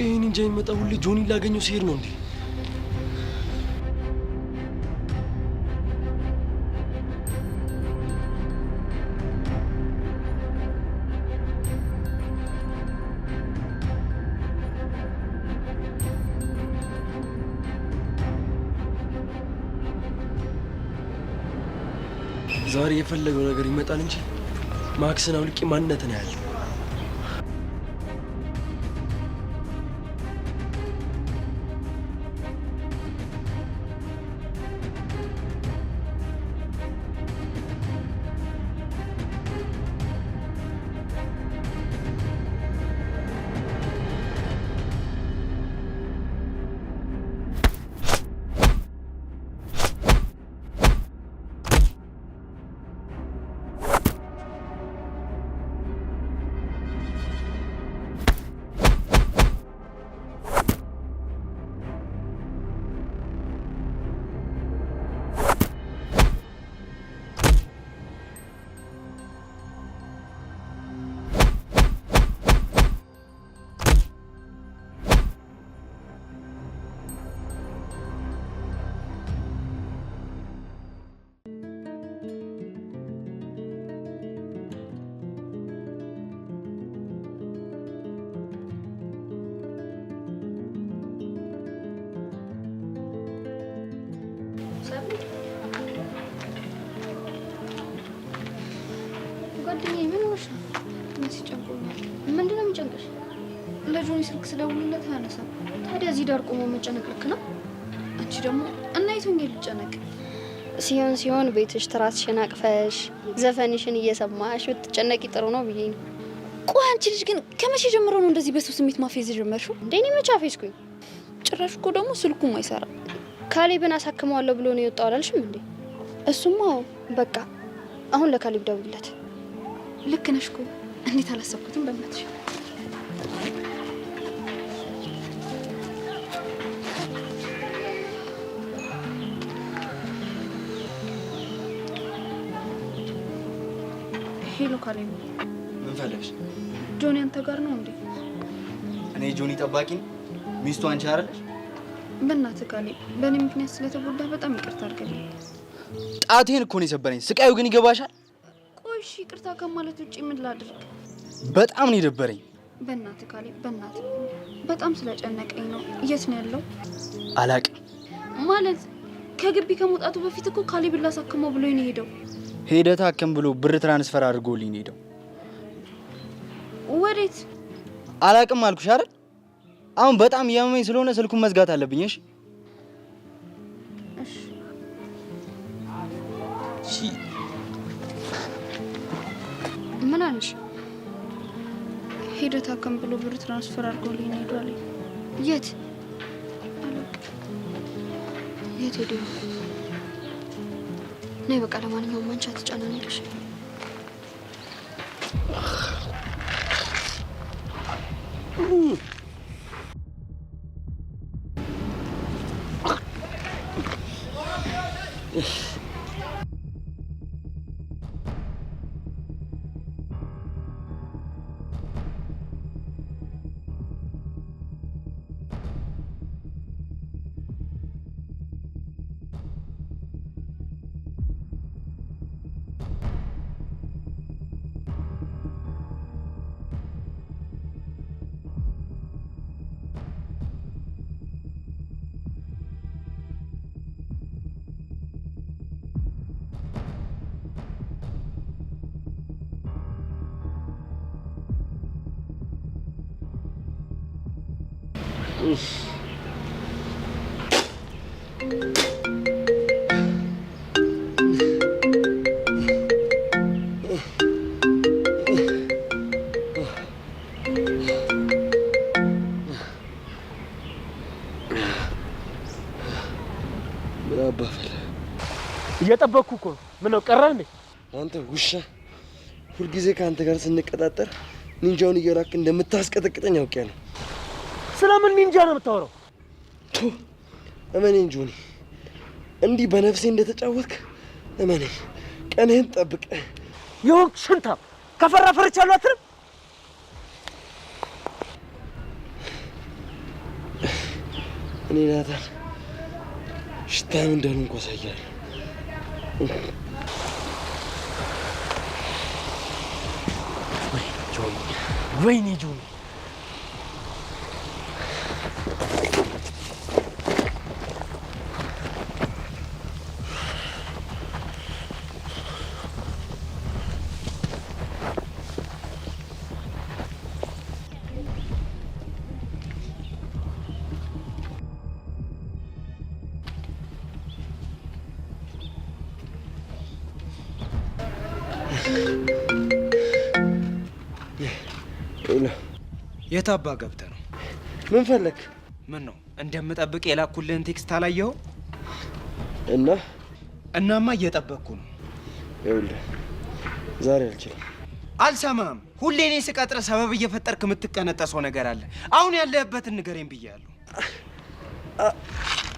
ቆይ ኒንጃ የሚመጣው ሁሌ ጆኒ ላገኘው ሲሄድ ነው እንዴ? ዛሬ የፈለገው ነገር ይመጣል እንጂ ማክስን አውልቄ ማንነትን ያያል። ጓደኛዬ ምን ሆነሽ ነው? ምን ሲጨንቆኛል? ምንድነው የሚጨንቅሽ? ለጆኒ ስልክ ስለደውልለት አያነሳም። ታዲያ እዚህ ዳር ቆሞ መጨነቅ ልክ ነው? አንቺ ደግሞ እናይቱኝ ልጨነቅ ሲሆን ቤትሽ ትራስሽን አቅፈሽ ዘፈንሽን እየሰማሽ ብትጨነቂ ጥሩ ነው ብዬ ነው። ቆይ አንቺ ልጅ ግን ከመቼ ጀምሮ ነው እንደዚህ በሰው ስሜት ማፌዝ ጀመርሽው? እንዴ እኔ መቼ አፌዝኩኝ? ጭራሽ እኮ ደግሞ ስልኩም አይሰራም። ካሌብን አሳክመዋለሁ ብሎ ነው የወጣው አላልሽም እንዴ? እሱማ በቃ አሁን ለካሌብ ደውልለት። ልክ ነሽ እኮ እንዴት አላሰብኩትም በእናትሽ። ሄሎ ካሌብ፣ ምን ፈለግሽ? ጆኒ አንተ ጋር ነው እንዴ? እኔ ጆኒ ጠባቂ ነኝ፣ ሚስቱ አንቺ አይደለሽ? በእናትህ ካሌብ፣ በእኔ ምክንያት ስለተጎዳ በጣም ይቅርታ አድርግልኝ። ጣቴን እኮ ነው የሰበረኝ። ስቃዩ ግን ይገባሻል? ቆይ እሺ ይቅርታ ከማለት ውጪ ምን ላድርግ? በጣም ነው የደበረኝ። በእናትህ ካሌብ፣ በእናትህ በጣም ስለጨነቀኝ ነው። የት ነው ያለው? አላቅም። ማለት ከግቢ ከመውጣቱ በፊት እኮ ካሌብን ላሳክመው ብሎኝ ነው የሄደው። ሄደ ታከም ብሎ ብር ትራንስፈር አድርጎልኝ ሄደው። ወዴት? አላቅም አልኩሽ አይደል? አሁን በጣም እያመመኝ ስለሆነ ስልኩን መዝጋት አለብኝ። እሺ እሺ። ምን አለሽ? ሄደ ታከም ብሎ ብር ትራንስፈር አድርጎልኝ ሄዷል። የት? የት ሄደ? ነይ በቃ ለማንኛውም አንቺ አትጨናነቅሽ። እየጠበቅኩ እኮ ምን ነው ቀረ እንዴ? አንተ ውሻ ሁልጊዜ ከአንተ ጋር ስንቀጣጠር ኒንጃውን እየላክ እንደምታስቀጠቅጠኝ አውቄያለሁ። ስለምን ኒንጃ ነው የምታወራው? እመኔን ጆኒ፣ እንዲህ በነፍሴ እንደተጫወትክ እመኔን። ቀንህን ጠብቅ። ይሁን ሽንታ ከፈራ ፈርቻለሁ አትልም? እኔ ናታን ሽታው እንዳልሆንኩ አሳያለሁ። ወይኔ ጆኒ የታባ ገብተህ ነው? ምን ፈለክ? ምን ነው እንደምጠብቅ የላኩልህን ቴክስት አላየኸው? እናማ እየጠበቅኩ ነው። ይኸውልህ ዛሬ አልችልም። አልሰማም። ሁሌ እኔ ስቀጥረህ ሰበብ እየፈጠርክ የምትቀነጠሰው ነገር አለ። አሁን ያለህበትን ንገረኝ ብያለሁ።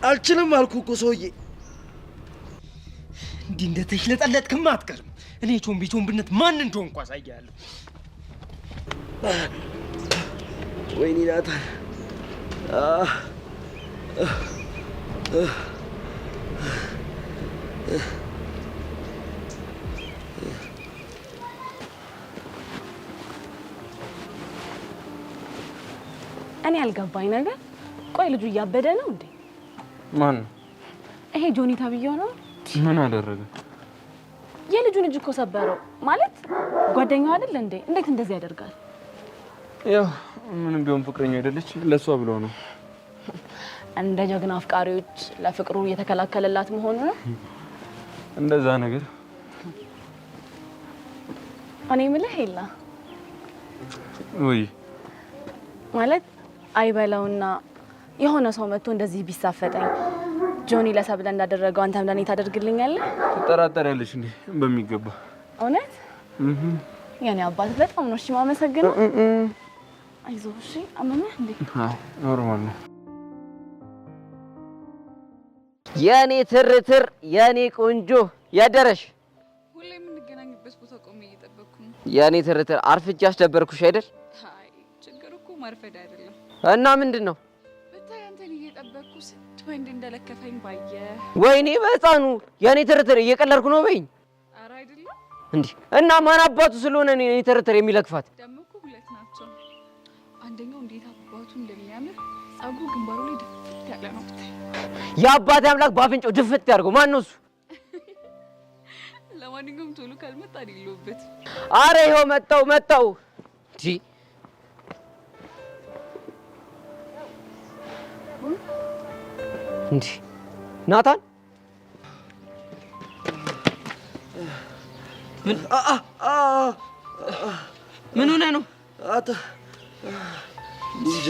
አልችልም አልኩህ እኮ ሰውዬ። እንዲህ እንደተሽለጠለጥክማ አትቀርም። እኔ ቾምቢነት ማን እንደሆንኩ አሳያለሁ። ወይኔ ናታን እኔ ያልገባኝ ነገር ቆይ ልጁ እያበደ ነው እንዴ? ማን ነው? ይሄ ጆኒ ተብዬው ነው። ምን አደረገ? የልጁን እጅ እኮ ሰበረው። ማለት ጓደኛው አይደል እንዴ? እንዴት እንደዚህ ያደርጋል? ያው ምንም ቢሆን ፍቅረኛው አይደለች፣ ለሷ ብሎ ነው። እንደ ጀግና አፍቃሪዎች ለፍቅሩ እየተከላከለላት መሆኑ ነው። እንደዛ ነገር እኔ የምልህ የለ ወይ ማለት አይበላውና የሆነ ሰው መጥቶ እንደዚህ ቢሳፈጠኝ ጆኒ ለሰብለ እንዳደረገው አንተም ለኔ ታደርግልኛለህ? ትጠራጠሪያለሽ እንዴ? በሚገባ እውነት? የኔ አባት በጣም ነው እሺ የማመሰግነው። አይዞህ እሺ። አመመህ እንዴ? አይ ኖርማል ነው። የኔ ትርትር የኔ ቆንጆ ያደረሽ ሁሌ የምንገናኝበት ቦታ ቆሜ እየጠበቅኩ ነው። የኔ ትርትር አርፍጄ አስደበርኩሽ አይደል? አይ ችግሩ እኮ ማርፈድ አይደለም። እና ምንድን ነው? ብታይ አንተን እየጠበቅኩ ስንት ወንድ እንደለከፈኝ ባየህ። ወይኔ በህፃኑ የኔ ትርትር እየቀለድኩ ነው በይኝ። ኧረ አይደለም እንዴ። እና ማን አባቱ ስለሆነ ነው የኔ ትርትር የሚለክፋት? ደግሞ እኮ ሁለት ናቸው። አንደኛው እንዴት አባቱ እንደሚያምር ጸጉሩ ግንባሩ ላይ ድፍት ያለ ነው ብታይ። የአባቴ አምላክ ባፍንጫው ድፍት ያድርገው። ማን ነው እሱ? ለማንኛውም ቶሎ ካልመጣ አይደለሁበት። አረ ይኸው መጣው። እሺ እንዴ ናታን ምን ሆነ ነው? እንጃ።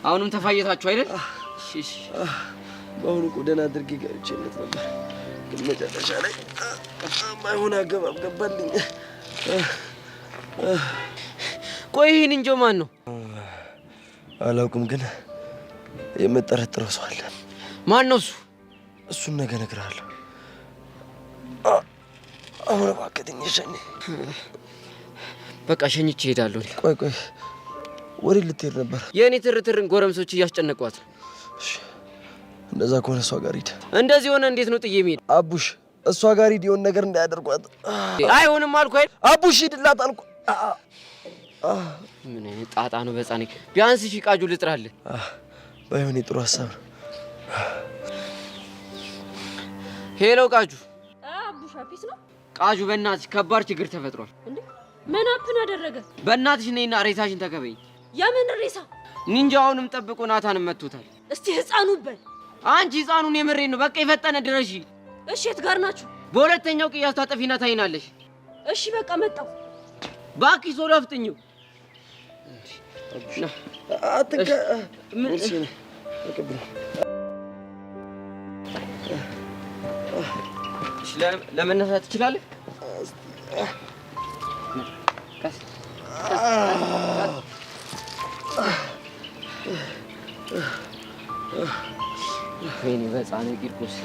አሁንም ተፋየታችሁ አይደል? እሺ በአሁኑ እኮ ደህና አድርጌ ገብቼለት ነበር፣ ግን መጨረሻ ላይ ማይሆን አገባብ ገባልኝ። ቆይ ይህን እንጆ ማን ነው? አላውቅም፣ ግን የምጠረጥረው ሰው አለ። ማን ነው እሱ? እሱን ነገ እነግርሃለሁ። አሁን እባክህ ትንሽ ሸኝ። በቃ ሸኝቼ እሄዳለሁ። ቆይ ወዴት ልትሄድ ነበር? የእኔ ትርትርን ጎረምሶች እያስጨነቋት ነው። እንደዛ ከሆነ እሷ ጋር ሂድ። እንደዚህ ሆነ እንዴት ነው ጥዬ የምሄድ? አቡሽ እሷ ጋር ሂድ፣ የሆነ ነገር እንዳያደርጓት። አይሆንም አልኩ አይደል? አቡሽ ሂድላት አልኩ። ምን አይነት ጣጣ ነው በጻኔ። ቢያንስ እሺ ቃጁ ልጥራለህ። ባይሆን ጥሩ ሀሳብ ነው። ሄሎ ቃጁ። አቡሻ ፒስ ነው? ቃጁ በእናትሽ ከባድ ችግር ተፈጥሯል። እንዴ ምን አፕን አደረገ? በእናትሽ ነይና ሬሳሽን ተከበኝ። የምን ሬሳ? ኒንጃውንም ጠብቆ ናታንም መጥቶታል። እስቲ ህፃኑ በል። አንቺ ህፃኑን የምሬን ነው። በቃ የፈጠነ ድረሺ። እሺ የት ጋር ናችሁ? በሁለተኛው ቅያስ ታጠፊና ታይናለሽ። እሺ በቃ መጣው። ባኪ ሶሎ አፍጥኝው። አትንካ። ምን ለመነሳት ትችላለህ? ወይኔ በሕፃኑ ቂርቆስ።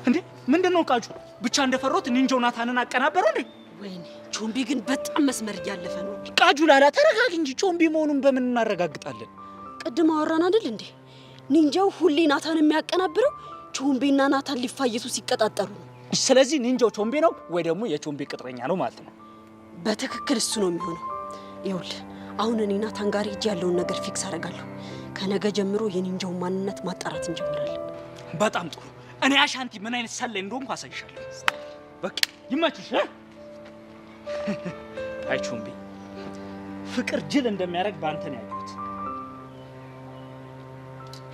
እንዴ ምንድነው ቃጁ? ብቻ እንደፈሮት ኒንጃው ናታንን አቀናበረው እንዴ? ወይኔ ቾምቢ ግን በጣም መስመር እያለፈ ነው። ቃጁላላ ተረጋግ እንጂ ቾምቢ መሆኑን በምን እናረጋግጣለን? ቅድም አወራን አይደል እንዴ? ኒንጃው ሁሌ ናታን የሚያቀናብረው ቾምቤና ናታን ሊፋየቱ ሲቀጣጠሩ ነው። ስለዚህ ኒንጃው ቾምቤ ነው ወይ ደግሞ የቾምቤ ቅጥረኛ ነው ማለት ነው። በትክክል እሱ ነው የሚሆነው። ይኸውልህ አሁን እኔ ናታን ጋር ሂጅ ያለውን ነገር ፊክስ አደርጋለሁ። ከነገ ጀምሮ የኒንጃውን ማንነት ማጣራት እንጀምራለን። በጣም ጥሩ። እኔ አሻንቲ ምን አይነት ሰላይ እንደሆንኩ አሳይሻለሁ። በቃ ይመችሽ። አይ ቾምቤ ፍቅር ጅል እንደሚያደርግ ባንተ ነው ያየሁት።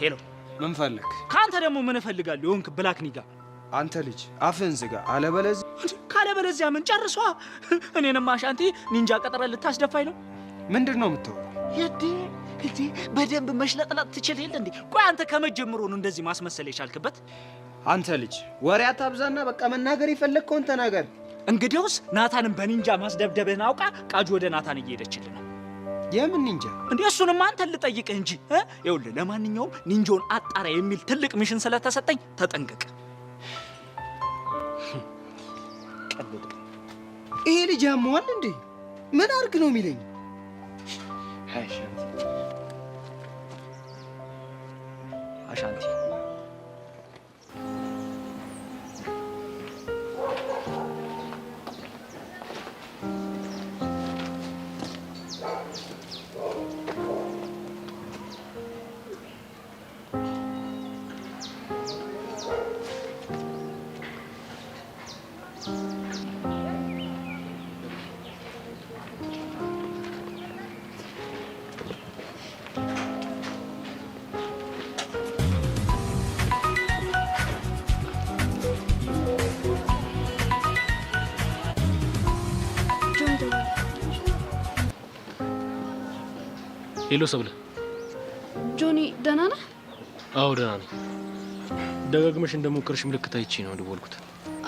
ሄሎ ምን ፈለክ? ካንተ ደግሞ ምን እፈልጋለሁ? የሆንክ ብላክ ኒጋ አንተ ልጅ አፍህን ዝጋ። ካለበለዚያ ምን ጨርሷ። እኔንም አሻንቲ ኒንጃ ቀጥረህ ልታስደፋኝ ነው? ምንድነው የምትወራው? እንዴ በደንብ መሽለጥለጥ ትችል የለ እንዴ? ቆይ አንተ ከመጀመሩ ነው እንደዚህ ማስመሰል የቻልክበት? አንተ ልጅ ወሬ አታብዛና በቃ መናገር የፈለግከውን ተናገር። እንግዲያውስ ናታንን በኒንጃ ማስደብደብህን አውቃ ቃጁ ወደ ናታን እየሄደችልህ ነው። የምን ኒንጃ እንዴ? እሱንማ አንተን ልጠይቅህ እንጂ። ይኸውልህ ለማንኛውም ኒንጃውን አጣራ የሚል ትልቅ ሚሽን ስለተሰጠኝ ተጠንቀቅ። ቀልድ። ይሄ ልጅ ያመዋል እንዴ? ምን አርግ ነው የሚለኝ? አሻንቲ ሄሎ ሰብለ። ጆኒ ደህና ነህ? አዎ ደህና ነኝ። ደጋግመሽ እንደሞከርሽ ምልክት አይቼ ነው ደወልኩት።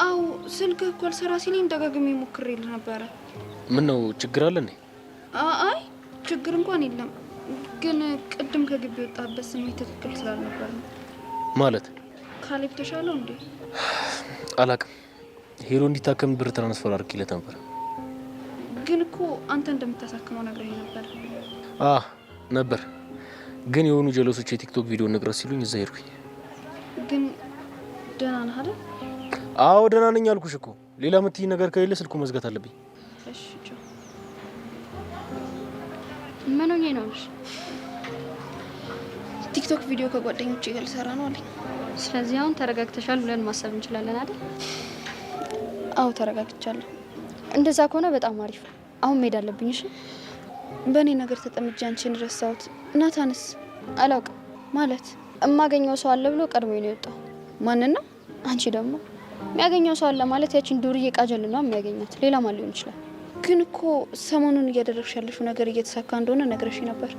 አዎ ስልክህ እኮ አልሰራ ሲለኝ ደጋግሜ ሞክሬልህ ነበረ። ምን ነው ችግር አለ እንዴ? አይ ችግር እንኳን የለም፣ ግን ቅድም ከግቢ ወጣበት ስሜት ትክክል ስላልነበር ነው። ማለት ካሌብ ተሻለው እንዴ? አላቅም። ሄሎ እንዲታከም ብር ትራንስፈር አድርጌለት ነበር። ግን እኮ አንተ እንደምታሳክመው ነግረኝ ነበር። ነበር ግን የሆኑ ጀለሶች የቲክቶክ ቪዲዮ ንቅረስ ሲሉኝ እዛ ሄድኩኝ። ግን ደህና ነህ አይደል? አዎ ደህና ነኝ አልኩሽ እኮ። ሌላ የምትይኝ ነገር ከሌለ ስልኩ መዝጋት አለብኝ። እሺ ጆ ምን ሆኜ ነው? ቲክቶክ ቪዲዮ ከጓደኞቼ ጋር ልሰራ ነው አለኝ። ስለዚህ አሁን ተረጋግተሻል ብለን ማሰብ እንችላለን አይደል? አዎ ተረጋግቻለሁ። እንደዛ ከሆነ በጣም አሪፍ። አሁን መሄድ አለብኝ። እሺ በእኔ ነገር ተጠምጄ አንቺን ረሳሁት። ናታንስ? አላውቅም። ማለት እማገኘው ሰው አለ ብሎ ቀድሞኝ ነው የወጣው። ማንን ነው? አንቺ ደግሞ የሚያገኘው ሰው አለ ማለት ያቺን ዱርዬ ቃጀል ነው የሚያገኛት። ሌላ ማን ሊሆን ይችላል? ግን እኮ ሰሞኑን እያደረግሽ ያለሽው ነገር እየተሳካ እንደሆነ ነግረሽ ነበር።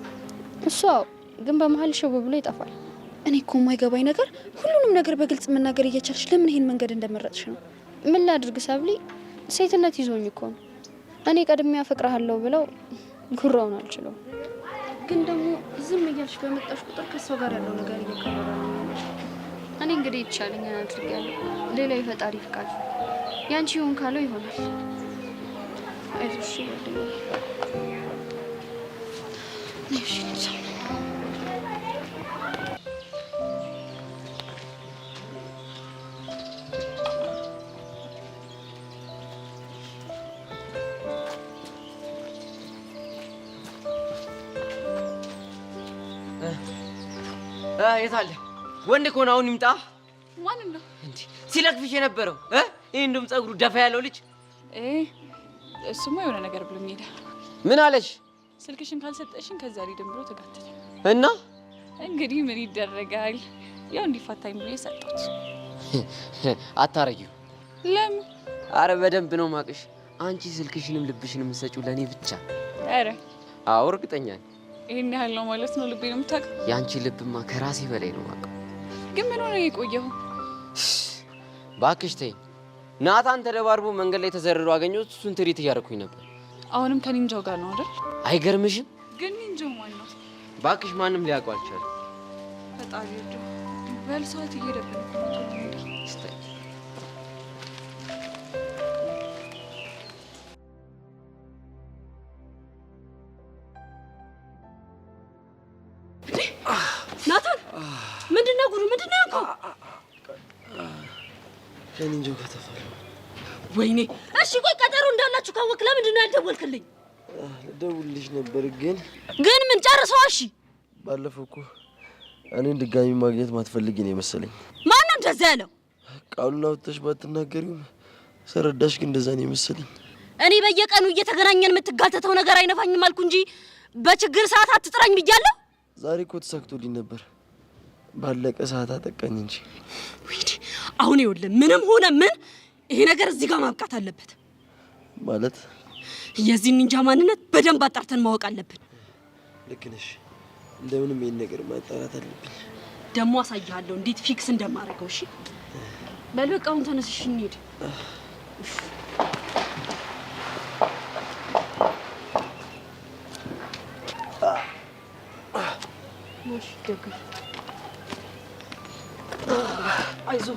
እሷ ግን በመሀል ሽው ብሎ ይጠፋል። እኔ እኮ የማይገባኝ ነገር ሁሉንም ነገር በግልጽ መናገር እየቻልሽ ለምን ይሄን መንገድ እንደመረጥሽ ነው። ምን ላድርግ ሰብሊ፣ ሴትነት ይዞኝ እኮ ነው። እኔ ቀድሜ አፈቅርሃለሁ ብለው ጉራውን አልችለውም። ግን ደግሞ ዝም እያልሽ በመጣሽ ቁጥር ከሷ ጋር ያለው ነገር እየከረረ ነው። እኔ እንግዲህ ይቻለኛል አድርጌያለሁ። ሌላ የፈጣሪ ፍቃድ። ያንቺ ይሁን ካለው ይሆናል። አይዞሽ ይወደኛል። እሺ ልጅ የታለ ወንድ ከሆነ አሁን ይምጣ። ማን ነው እንዴ ሲለክፍሽ የነበረው? ይሄ እንደውም ጸጉሩ ደፋ ያለው ልጅ እሱማ የሆነ ነገር ብሎኝ ሄደ። ምን አለሽ? ስልክሽን ካልሰጠሽን ከዛ ሊደም ብሎ ተጋተተ። እና እንግዲህ ምን ይደረጋል? ያው እንዲፋታኝ ብሎ የሰጠሁት። አታረጊው። ለምን? አረ በደንብ ነው ማቅሽ። አንቺ ስልክሽንም ልብሽንም የምትሰጪው ለኔ ብቻ። አረ አዎ እርግጠኛ ነኝ። ይሄን ያህል ነው ማለት ነው? ልቤ ነው የምታውቀው? ያንቺ ልብማ ከራሴ በላይ ነው ማውቀው። ግን ምን ሆነ የቆየው? ባክሽ ተይ። ናታን ተደባርቦ መንገድ ላይ ተዘርሮ አገኘሁት። እሱን ትሪት እያደረኩኝ ነበር። አሁንም ከኒንጃው ጋር ነው አይደል? አይገርምሽም? ግን ኒንጃው ማን ነው? ባክሽ ማንም ሊያውቀው አልቻለም። ፈጣሪ ይርዳው። በል ሰዓት እየሄደብን ነው። ምንድነው ያልከው? ከኒንጆ ጋር ተፋለመ። ወይኔ! እሺ ቆይ ቀጠሮ እንዳላችሁ ካወቅ ለምንድነው ያልደወልክልኝ? ልደውልልሽ ነበር ግን ምን ጨርሰው? እሺ ባለፈው እኮ እኔን ድጋሚ ማግኘት ማትፈልጊ ነው መሰለኝ። ማን ነው እንደዛ ያለው? ቃሉን አውጥተሽ ባትናገሪውም ሰረዳሽ ግን እንደዛ ነው መሰለኝ። እኔ በየቀኑ እየተገናኘን የምትጋተተው ነገር አይነፋኝም አልኩ እንጂ በችግር ሰዓት አትጥራኝ ብያለሁ። ዛሬ እኮ ተሳክቶልኝ ነበር። ባለቀ ሰዓት አጠቃኝ እንጂ። ወይኔ! አሁን ይኸውልህ ምንም ሆነ ምን ይሄ ነገር እዚህ ጋር ማብቃት አለበት። ማለት የዚህ ኒንጃ ማንነት በደንብ አጣርተን ማወቅ አለብን። ልክ ነሽ። እንደምንም ይሄን ነገር ማጣራት አለብኝ። ደግሞ አሳያለሁ እንዴት ፊክስ እንደማደርገው። እሺ በል በቃ አሁን ተነስሽ እንሂድ። ማሽ ደግ አይዞ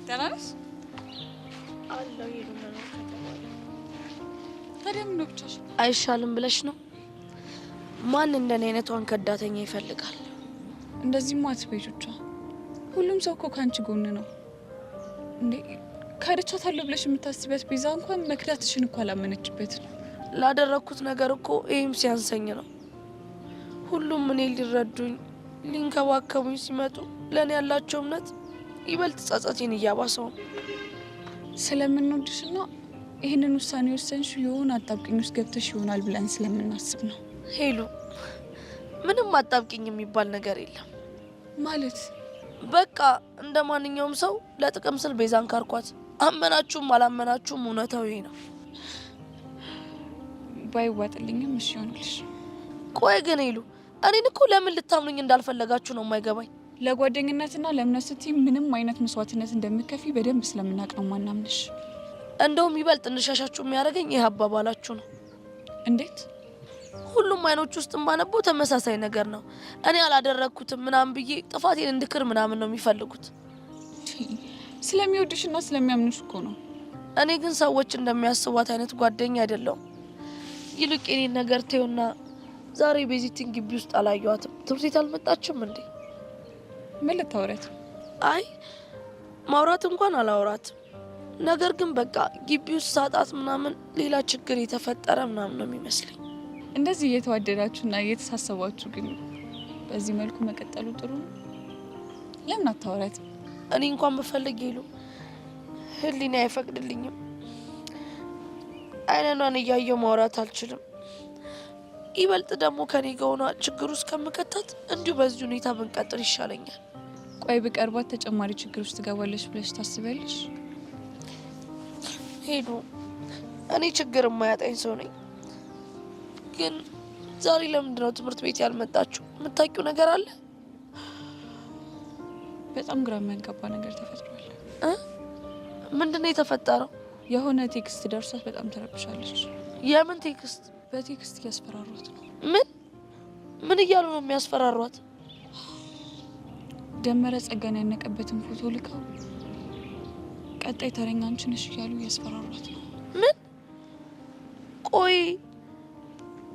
ደህና ነሽ? አለው ይሉና ነው ከተባለ ታዲያ ምን ነው ብቻሽ? አይሻልም ብለሽ ነው? ማን እንደኔ አይነቷን ከዳተኛ ይፈልጋል? እንደዚህማ አትበይጆቿ። ሁሉም ሰው እኮ ካንቺ ጎን ነው እንዴ። ካደቻታለሁ ብለሽ የምታስቢያት ቤዛ እንኳን መክዳትሽን እኮ አላመነችበትም። ላደረኩት ነገር እኮ ይሄም ሲያንሰኝ ነው። ሁሉም እኔ ሊረዱኝ ሊንከባከቡኝ ሲመጡ ለኔ ያላቸው እምነት ይበልጥ ጸጸቴን እያባሰው ነው። ስለምንወድሽና ይህንን ውሳኔ ወሰንሽው የሆነ አጣብቂኝ ውስጥ ገብተሽ ይሆናል ብለን ስለምናስብ ነው። ሄሉ፣ ምንም አጣብቂኝ የሚባል ነገር የለም። ማለት በቃ እንደ ማንኛውም ሰው ለጥቅም ስል ቤዛን ካርኳት። አመናችሁም አላመናችሁም እውነታው ይሄ ነው። ባይዋጥልኝም እሺ ይሆንልሽ። ቆይ ግን ሄሉ፣ እኔን እኮ ለምን ልታምኑኝ እንዳልፈለጋችሁ ነው የማይገባኝ። ለጓደኝነትና ለእምነት ስትይ ምንም አይነት መስዋዕትነት እንደምትከፊ በደንብ ስለምናውቅ ነው ማናምንሽ። እንደውም ይበልጥ እንድሻሻችሁ የሚያደርገኝ ይህ አባባላችሁ ነው። እንዴት? ሁሉም አይኖች ውስጥ ማነበው ተመሳሳይ ነገር ነው። እኔ አላደረኩትም ምናምን ብዬ ጥፋቴን እንድክር ምናምን ነው የሚፈልጉት። ስለሚወድሽና ስለሚያምኑሽ እኮ ነው። እኔ ግን ሰዎች እንደሚያስቧት አይነት ጓደኛ አይደለሁም። ይልቅ የኔን ነገር ተይውና ዛሬ ቤዚቲን ግቢ ውስጥ አላየዋትም። ትምህርት ቤት አልመጣችም እንዴ? ምን ልታወራት? አይ ማውራት እንኳን አላወራትም። ነገር ግን በቃ ግቢ ውስጥ ሳጣት ምናምን ሌላ ችግር የተፈጠረ ምናምን ነው የሚመስለኝ። እንደዚህ እየተዋደዳችሁና እየተሳሰባችሁ ግን በዚህ መልኩ መቀጠሉ ጥሩ ነው። ለምን አታወራት? እኔ እንኳን ብፈልግ ይሉ ህሊና አይፈቅድልኝም። አይነኗን እያየው ማውራት አልችልም። ይበልጥ ደግሞ ከኔ ጋር ሆና ችግር ውስጥ ከምከታት እንዲሁ በዚህ ሁኔታ ብንቀጥል ይሻለኛል። ቆይ ብቀርባት ተጨማሪ ችግር ውስጥ ትገባለች ብለሽ ታስቢያለሽ? ሄዱ፣ እኔ ችግር የማያጣኝ ሰው ነኝ። ግን ዛሬ ለምንድን ነው ትምህርት ቤት ያልመጣችሁ? የምታውቂው ነገር አለ? በጣም ግራ የሚያጋባ ነገር ተፈጥሯል። ምንድን ነው የተፈጠረው? የሆነ ቴክስት ደርሷት በጣም ተረብሻለች። የምን ቴክስት? በቴክስት እያስፈራሯት ነው። ምን እያሉ ነው የሚያስፈራሯት? ደመረ ጸጋን ያነቀበትን ፎቶ ልከው ቀጣይ ተረኛ አንቺ ነሽ እያሉ እያስፈራሯት ነው። ምን? ቆይ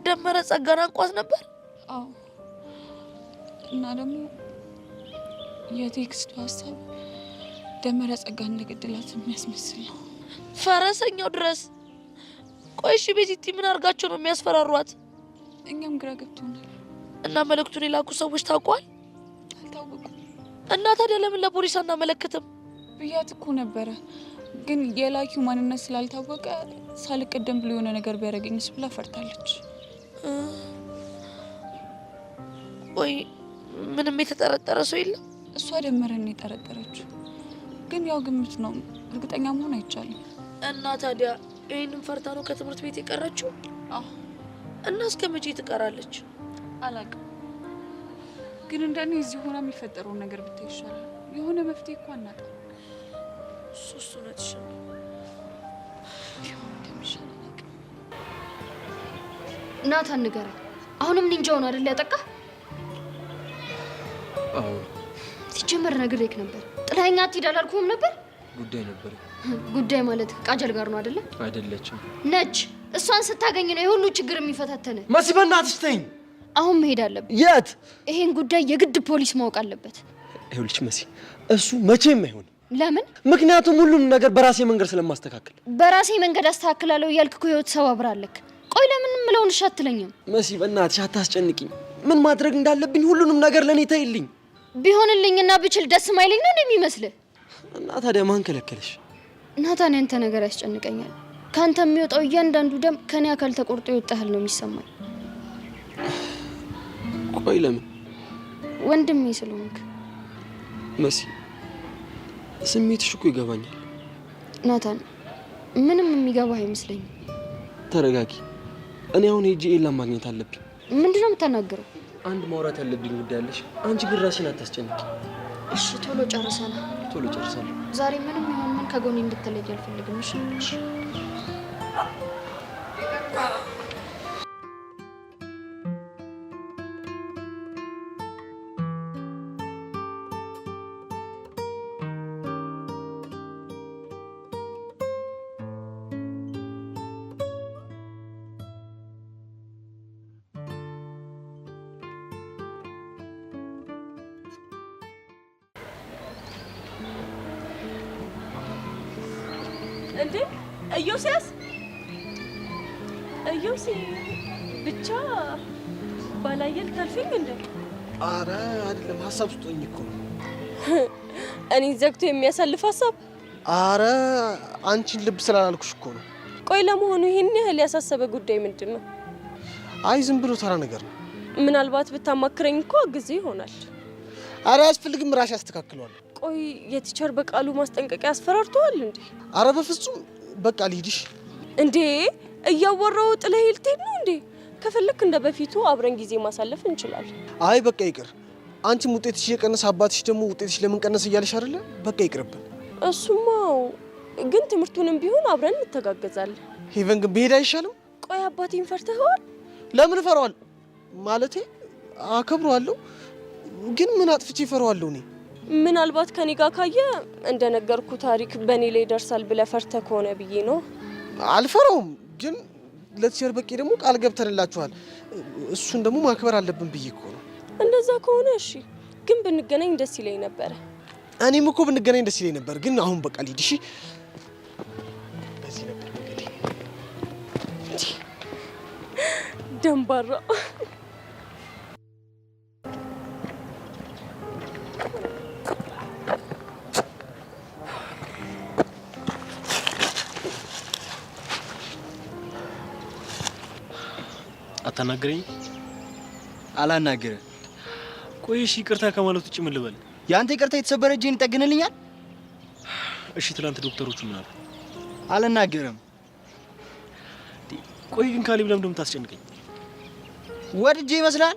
ደመረ ጸጋን አንቋት ነበር? አዎ። እና ደግሞ የቴክስቱ ሀሳብ ደመረ ጸጋን እንደገደላት የሚያስመስል ነው። ፈረሰኛው ድረስ። ቆይ እሺ ቤዚቲ ምን አድርጋቸው ነው የሚያስፈራሯት? እኛም ግራ ገብቶናል። እና መልእክቱን የላኩ ሰዎች ታውቋል? አልታወቁም። እና ታዲያ ለምን ለፖሊስ አናመለክትም? ብያት እኮ ነበረ። ግን የላኪው ማንነት ስላልታወቀ ሳልቀደም ብሎ የሆነ ነገር ቢያደርገኝስ ብላ ፈርታለች። ወይ ምንም የተጠረጠረ ሰው የለም? እሷ ደመረን የጠረጠረችው ግን ያው ግምት ነው፣ እርግጠኛ መሆን አይቻልም። እና ታዲያ ይሄንን ፈርታ ነው ከትምህርት ቤት የቀረችው? አዎ። እና እስከ መቼ ትቀራለች? አላውቅም፣ ግን እንደኔ እዚህ ሆና የሚፈጠረውን ነገር ብታይ ይሻላል። የሆነ መፍትሄ እኮ አናጣም። እሱ እውነትሽን ነው። ናታን ንገረኝ፣ አሁንም ኒንጃውን አይደል ያጠቃ? አዎ። ሲጀመር ነግሬክ ነበር። ጥላኸኝ አትሂድ አላልኩህም ነበር? ጉዳይ ነበር። ጉዳይ ማለት ቃጀል ጋር ነው አይደለ? አይደለችም። ነች። እሷን ስታገኝ ነው የሁሉ ችግር የሚፈታተነ። መሲ በእናትሽ ተይኝ። አሁን መሄድ አለብን። የት? ይሄን ጉዳይ የግድ ፖሊስ ማወቅ አለበት። ይኸውልሽ መሲ፣ እሱ መቼም አይሆንም። ለምን? ምክንያቱም ሁሉም ነገር በራሴ መንገድ ስለማስተካከል። በራሴ መንገድ አስተካክላለሁ እያልክ እኮ ህይወት ሰባብራለክ። ቆይ ለምን ምለውን እሺ አትለኝም? መሲ በእናትሽ አታስጨንቂኝ። ምን ማድረግ እንዳለብኝ ሁሉንም ነገር ለኔ ተይልኝ። ቢሆንልኝና ብችል ደስ ማይለኝ ነው የሚመስልህ? እና ታዲያ ማን ከለከለሽ? ናታን፣ ያንተ ነገር ያስጨንቀኛል። ካንተ የሚወጣው እያንዳንዱ ደም ከኔ አካል ተቆርጦ ይወጣል ነው የሚሰማኝ። ቆይ ለምን? ወንድሜ ስለሆንክ። መሲ ስሜትሽ እኮ ይገባኛል። ናታን፣ ምንም የሚገባህ አይመስለኝም። ተረጋጊ። እኔ አሁን ሄጄ ኤላን ማግኘት አለብኝ። ምንድነው የምታናገረው? አንድ ማውራት ያለብኝ ጉዳይ አለሽ። አንቺ ግን ራስሽን አታስጨንቂ። እሺ፣ ቶሎ ጨርሰናል። ቶሎ ጨርሳለሁ። ዛሬ ምንም ይሁን ምን ከጎኔ እንድትለይ አልፈልግም። እሺ? እንዴ ኢዮስያስ ብቻ ባላየል ታልፈኝ እንዴ? አረ አይደለም፣ ሀሳብ ስጦኝ እኮ ነው። እኔን ዘግቶ የሚያሳልፍ ሀሳብ? አረ አንቺን ልብ ስላላልኩሽ እኮ ነው። ቆይ ለመሆኑ ይሄን ያህል ያሳሰበ ጉዳይ ምንድን ነው? አይ ዝም ብሎ ተራ ነገር ነው። ምናልባት ብታማክረኝ እኮ ጊዜ ይሆናል። አረ አያስፈልግም፣ ራሴ አስተካክለዋለሁ። ቆይ የቲቸር በቃሉ ማስጠንቀቂያ ያስፈራርተዋል እንዴ? አረ በፍጹም በቃ ልሂድሽ። እንዴ እያወራው ጥለህ ልትሄድ ነው እንዴ? ከፈለክ እንደ በፊቱ አብረን ጊዜ ማሳለፍ እንችላለን። አይ በቃ ይቅር። አንቺም ውጤትሽ እየቀነሰ አባትሽ ደግሞ ውጤትሽ ለምን ቀነሰ እያለሽ አይደለ? በቃ ይቅርብን። እሱማው ግን ትምህርቱንም ቢሆን አብረን እንተጋገዛለን። ሄቨን ግን ብሄድ አይሻልም? ቆይ አባቴን ፈርተኸዋል? ለምን እፈራዋለሁ? ማለቴ አከብረዋለሁ፣ ግን ምን አጥፍቼ እፈራዋለሁ? እኔ ምናልባት ከኔ ጋር ካየ እንደነገርኩ ታሪክ በኔ ላይ ይደርሳል ብለህ ፈርተህ ከሆነ ብዬ ነው። አልፈራውም፣ ግን ለቲቸር በቂ ደግሞ ቃል ገብተንላችኋል። እሱን ደግሞ ማክበር አለብን ብዬ እኮ ነው። እንደዛ ከሆነ እሺ፣ ግን ብንገናኝ ደስ ይለኝ ነበረ። እኔም እኮ ብንገናኝ ደስ ይለኝ ነበር፣ ግን አሁን በቃ ልሂድ። እሺ በዚህ ነበር እንግዲህ ደንባራ አታናግረኝ? አላናግርህ። ቆይ እሺ፣ ይቅርታ ከማለት ውጭ ምን ልበል? ያንተ ይቅርታ የተሰበረ እጄን ይጠግንልኛል? እሺ፣ ትላንት ዶክተሮቹ ምን አሉ? አልናገርም። ቆይ ግን ካሌብ ለምን እንደምታስጨንቀኝ? ወድጄ ይመስላል?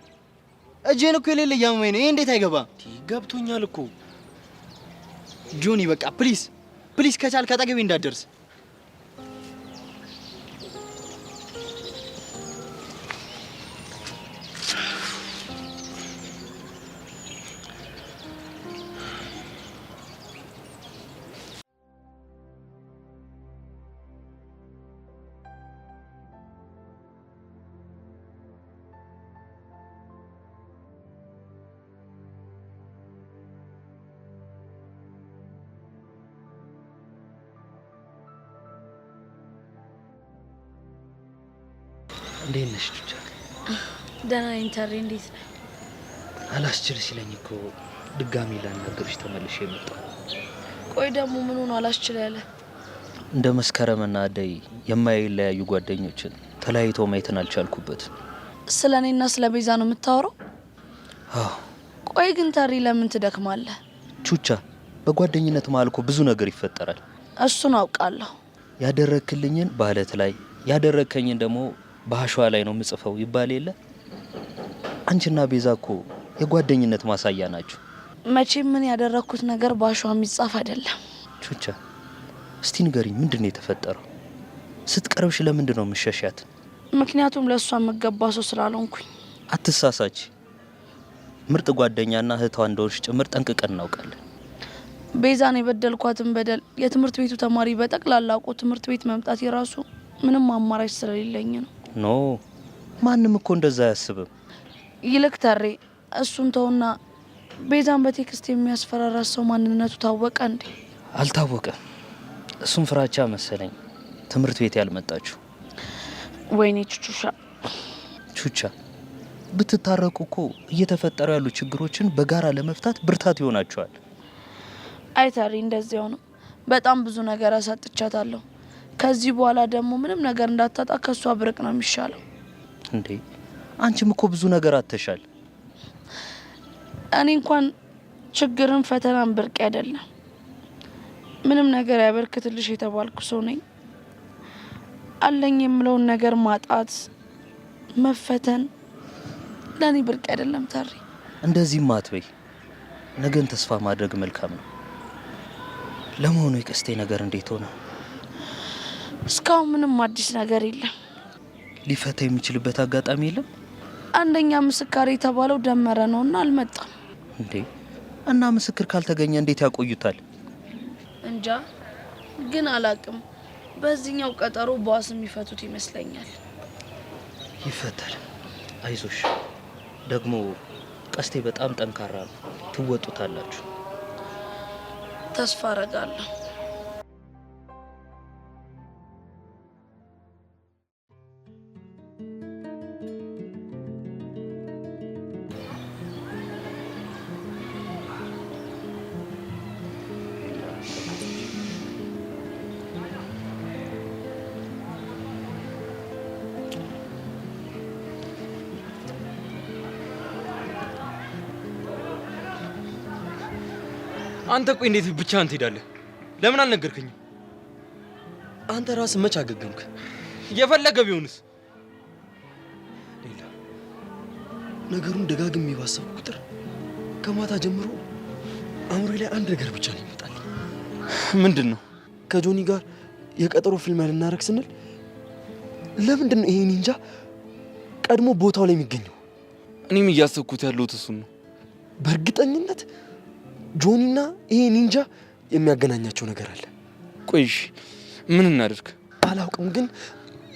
እጄን እኮ የሌለ እያመመኝ ነው። ይሄ እንዴት አይገባም? ገብቶኛል እኮ ጆኒ፣ በቃ ፕሊዝ ፕሊዝ፣ ከቻልክ አጠገቤ እንዳትደርስ። እንዴት ነሽ ቹቻ? ደህና ነኝ ተሬ፣ እንዴት ነህ? አላስችል ሲለኝ እኮ ድጋሚ ላናገርሽ ተመልሼ የመጣሁ። ቆይ ደግሞ ምን ሆነ አላስችል ያለ? እንደ መስከረምና አደይ የማይለያዩ ጓደኞችን ተለያይተው ማየትን አልቻልኩበት። ስለኔና ስለ ቤዛ ነው የምታወራው? አዎ። ቆይ ግን ታሪ ለምን ትደክማለህ? ቹቻ በጓደኝነት መሀል እኮ ብዙ ነገር ይፈጠራል። እሱን አውቃለሁ። ያደረክልኝን በአለት ላይ ያደረከኝን ደግሞ በአሸዋ ላይ ነው ምጽፈው ይባል የለ? አንቺና ቤዛ እኮ የጓደኝነት ማሳያ ናችሁ። መቼም ምን ያደረኩት ነገር በአሸዋ የሚጻፍ አይደለም። ቹቻ እስቲ ንገሪኝ፣ ምንድነው የተፈጠረው? ስትቀርብሽ ለምንድን ነው የምትሸሻት? ምክንያቱም ለእሷ የምገባ ሰው ስላልሆንኩኝ። አትሳሳች። ምርጥ ጓደኛና እህቷ እንደሆንሽ ጭምር ጠንቅቀን እናውቃለን። ቤዛን የበደልኳትን በደል የትምህርት ቤቱ ተማሪ በጠቅላላ አውቆ ትምህርት ቤት መምጣት የራሱ ምንም አማራጭ ስለሌለኝ ነው። ኖ ማንም እኮ እንደዛ አያስብም። ይልቅ ታሬ እሱን ተውና ቤዛን በቴክስት የሚያስፈራራ ሰው ማንነቱ ታወቀ እንዴ? አልታወቀም። እሱም ፍራቻ መሰለኝ ትምህርት ቤት ያልመጣችሁ። ወይኔ ቹቻ ቹቻ ብትታረቁ እኮ እየተፈጠሩ ያሉ ችግሮችን በጋራ ለመፍታት ብርታት ይሆናቸዋል። አይ ታሪ እንደዚያው ነው። በጣም ብዙ ነገር አሳጥቻታለሁ። ከዚህ በኋላ ደግሞ ምንም ነገር እንዳታጣ ከሷ ብርቅ ነው የሚሻለው። እንዴ አንቺም እኮ ብዙ ነገር አተሻል። እኔ እንኳን ችግርን ፈተናን ብርቅ አይደለም ምንም ነገር ያበርክትልሽ የተባልኩ ሰው ነኝ። አለኝ የምለውን ነገር ማጣት መፈተን ለኔ ብርቅ አይደለም ታሪ። እንደዚህም አትበይ። ነገን ተስፋ ማድረግ መልካም ነው። ለመሆኑ የቀስቴ ነገር እንዴት ሆነ? እስካሁን ምንም አዲስ ነገር የለም። ሊፈታ የሚችልበት አጋጣሚ የለም? አንደኛ ምስክር የተባለው ደመረ ነውና አልመጣም። እንዴ እና ምስክር ካልተገኘ እንዴት ያቆዩታል? እንጃ ግን አላቅም። በዚህኛው ቀጠሮ በዋስ የሚፈቱት ይመስለኛል። ይፈታል፣ አይዞሽ። ደግሞ ቀስቴ በጣም ጠንካራ ነው፣ ትወጡታላችሁ። ተስፋ አረጋለሁ። አንተ ቆይ እንዴት ብቻህን ትሄዳለህ? ለምን አልነገርከኝም? አንተ ራስህ መች አገገምክ? የፈለገ ቢሆንስ? ሌላ ነገሩን ደጋግሜ ባሰብኩ ቁጥር ከማታ ጀምሮ አእምሮዬ ላይ አንድ ነገር ብቻ ነው ይመጣል። ምንድን ነው? ከጆኒ ጋር የቀጠሮ ፊልም ልናደርግ ስንል ለምንድን ነው ይሄ ኒንጃ ቀድሞ ቦታው ላይ የሚገኘው? እኔም እያሰብኩት ያለሁት እሱን ነው። በእርግጠኝነት ጆኒና ይሄ ኒንጃ የሚያገናኛቸው ነገር አለ። ቆይሽ ምን እናደርግ? አላውቅም፣ ግን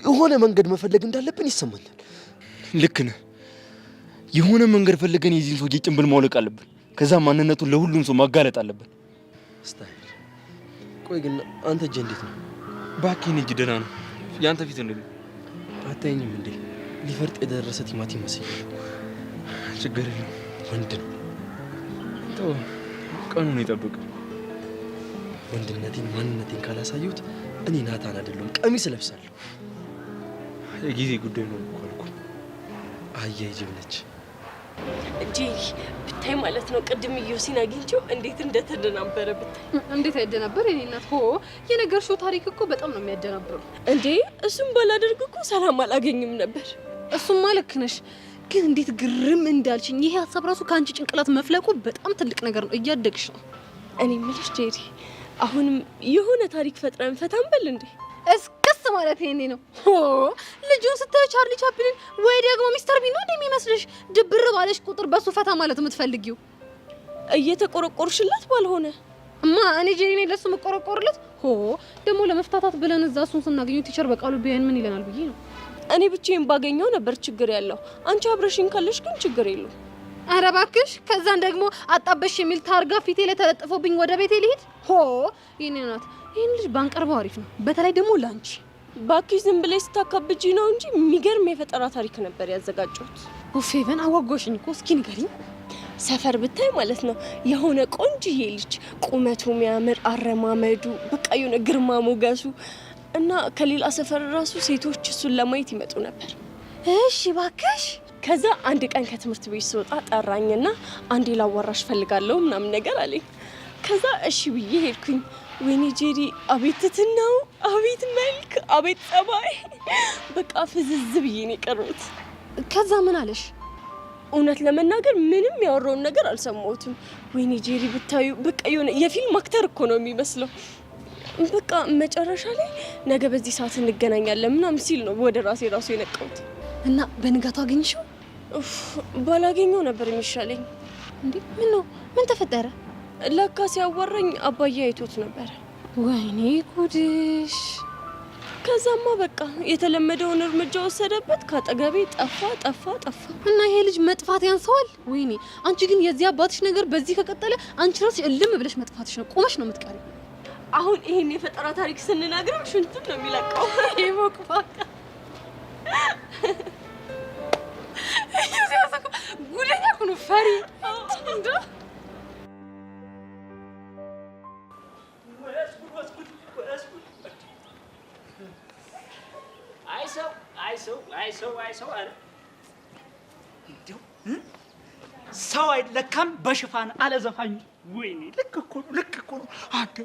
የሆነ መንገድ መፈለግ እንዳለብን ይሰማኛል። ልክ ነህ። የሆነ መንገድ ፈልገን የዚህን ሰውዬ ጭንብል ማውለቅ አለብን። ከዛ ማንነቱን ለሁሉም ሰው ማጋለጥ አለብን። ስታይል። ቆይ ግን አንተ እጅ እንዴት ነው? እባክህን እጅ ደህና ነው። ያንተ ፊት እንዴት ነው? አታየኝም እንዴ? ሊፈርጥ የደረሰ ቲማቲም መስል። ችግር የለም። ወንድ ነው። ተው፣ ቀኑን ይጠብቅ። ወንድነቴን ማንነቴን ካላሳየሁት እኔ ናታን አይደለሁም፣ ቀሚስ እለብሳለሁ። የጊዜ ጉዳይ ነው እኮ አልኩ። አህያ ጅብ ነች። እጂ ብታይ ማለት ነው። ቅድም ዮሲን አግኝቼው እንዴት እንደተደናበረ ብታይ። እንዴት አይደናበር? የኔ እናት ሆ የነገርሽው ታሪክ እኮ በጣም ነው የሚያደናብረው። እንዴ እሱም ባላደርግ እኮ ሰላም አላገኝም ነበር። እሱማ ልክ ነሽ፣ ግን እንዴት ግርም እንዳልሽኝ። ይሄ ሀሳብ ራሱ ከአንቺ ጭንቅላት መፍለቁ በጣም ትልቅ ነገር ነው። እያደግሽ ነው። እኔ የምልሽ ጄሪ፣ አሁንም የሆነ ታሪክ ፈጥረን ፈታን በል እንዴ? እስከስ ማለት ይሄኔ ነው። ሆ ልጁን ስታዩ ቻርሊ ቻፕሊን ወይ ደግሞ ሚስተር ቢን ነው እንደሚመስልሽ? ድብር ባለሽ ቁጥር በሱ ፈታ ማለት የምትፈልጊው? እየተቆረቆርሽለት ባልሆነ እኔ ጄሪ ነኝ ለሱ መቆረቆርለት? ሆ ደግሞ ለመፍታታት ብለን እዛ እሱን ስናገኘው ቲቸር በቃሉ ቢያን ምን ይለናል ብዬ ነው። እኔ ብቻዬን ባገኘው ነበር ችግር ያለው። አንቺ አብረሽኝ ካለሽ ግን ችግር የለው። አረ እባክሽ፣ ከዛን ደግሞ አጣበሽ የሚል ታርጋ ፊቴ ላይ ተለጥፎብኝ ወደ ቤቴ ልሂድ? ሆ የኔ እናት፣ ይሄን ልጅ ባንቀርበው አሪፍ ነው። በተለይ ደግሞ ላንቺ። ባክሽ ዝም ብለሽ ስታካብጂ ነው እንጂ የሚገርም የፈጠራ ታሪክ ነበር ያዘጋጀሁት። ኡፌቨን አወጎሽኝ እኮ። እስኪ ንገሪኝ። ሰፈር ብታይ ማለት ነው የሆነ ቆንጅዬ ልጅ ቁመቱ የሚያምር አረማመዱ በቃ የሆነ ግርማ ሞገሱ እና ከሌላ ሰፈር ራሱ ሴቶች እሱን ለማየት ይመጡ ነበር። እሺ ባክሽ። ከዛ አንድ ቀን ከትምህርት ቤት ስወጣ ጠራኝና አንዴ ላዋራሽ ፈልጋለሁ ምናምን ነገር አለኝ። ከዛ እሺ ብዬ ሄድኩኝ። ወይኔ ጄሪ አቤት ትትናው፣ አቤት መልክ፣ አቤት ጸባይ፣ በቃ ፍዝዝ ብዬ ነው የቀረሁት። ከዛ ምን አለሽ? እውነት ለመናገር ምንም ያወራውን ነገር አልሰማሁትም። ወይኔ ጄሪ ብታዩ በቃ የሆነ የፊልም አክተር እኮ ነው የሚመስለው። በቃ መጨረሻ ላይ ነገ በዚህ ሰዓት እንገናኛለን ምናምን ሲል ነው ወደ ራሴ ራሱ የነቃሁት። እና በንጋቱ አገኘሽው? ባላገኘው ነበር የሚሻለኝ። እንዴ ምን ነው? ምን ተፈጠረ? ለካ ሲያወራኝ አባዬ አይቶት ነበር። ወይኔ ጉድሽ። ከዛማ በቃ የተለመደውን እርምጃ ወሰደበት። ካጠገቤ ጠፋ። እና ይሄ ልጅ መጥፋት ያንሰዋል። ወይኔ አንቺ ግን የዚህ አባትሽ ነገር በዚህ ከቀጠለ አንቺ ራስሽ እልም ብለሽ መጥፋትሽ ነው፣ ቆመሽ ነው የምትቀሪው። አሁን ይሄን የፈጠራ ታሪክ ስንናገረው ሽንቱን ነው የሚለቀው። ይሞቅፋካ ጉደኛ ሁሉ ፈሪ እንደ አይሰው አለ እንዴው ሰው አይለካም በሽፋን አለ ዘፋኙ። ወይኔ ልክ እኮ ነው። አንተ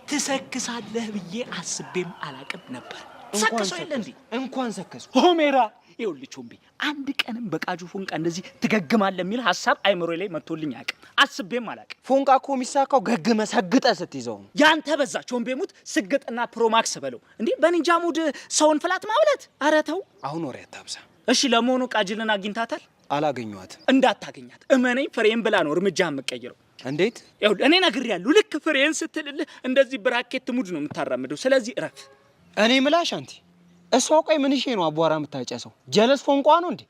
ትሰክሳለህ ብዬ አስቤም አላቅም ነበር። ሰክሰው የለ እንዴ? እንኳን ሰከሱ ሆሜራ ይኸውልህ ቾምቤ፣ አንድ ቀንም በቃጁ ፎንቃ እንደዚህ ትገግማለህ የሚል ሀሳብ አይምሮ ላይ መጥቶልኝ አያውቅም። አስቤም አላቅም። ፎንቃ እኮ የሚሳካው ገግመ ሰግጠ ስትይዘው ነው። ያንተ በዛ ቾምቤ ሙት ስግጥና ፕሮማክስ በለው እንዴ። በኒንጃ ሙድ ሰውን ፍላት ማብለት። ኧረ ተው አሁን ወሬ አታብዛ። እሺ ለመሆኑ ቃጅልን አግኝታታል? አላገኘኋትም። እንዳታገኛት እመነኝ፣ ፍሬን ብላ ነው እርምጃ የምትቀይረው። እንዴት? ይኸውልህ እኔ ነግሬያለሁ። ልክ ፍሬን ስትልልህ እንደዚህ ብራኬት ሙድ ነው የምታራምደው። ስለዚህ እረፍ። እኔ ምላሽ አንቲ እሷ ቆይ ምን ነው አቧራ የምታጨሰው? ጀለስ ፎንቋ ነው እንዴ?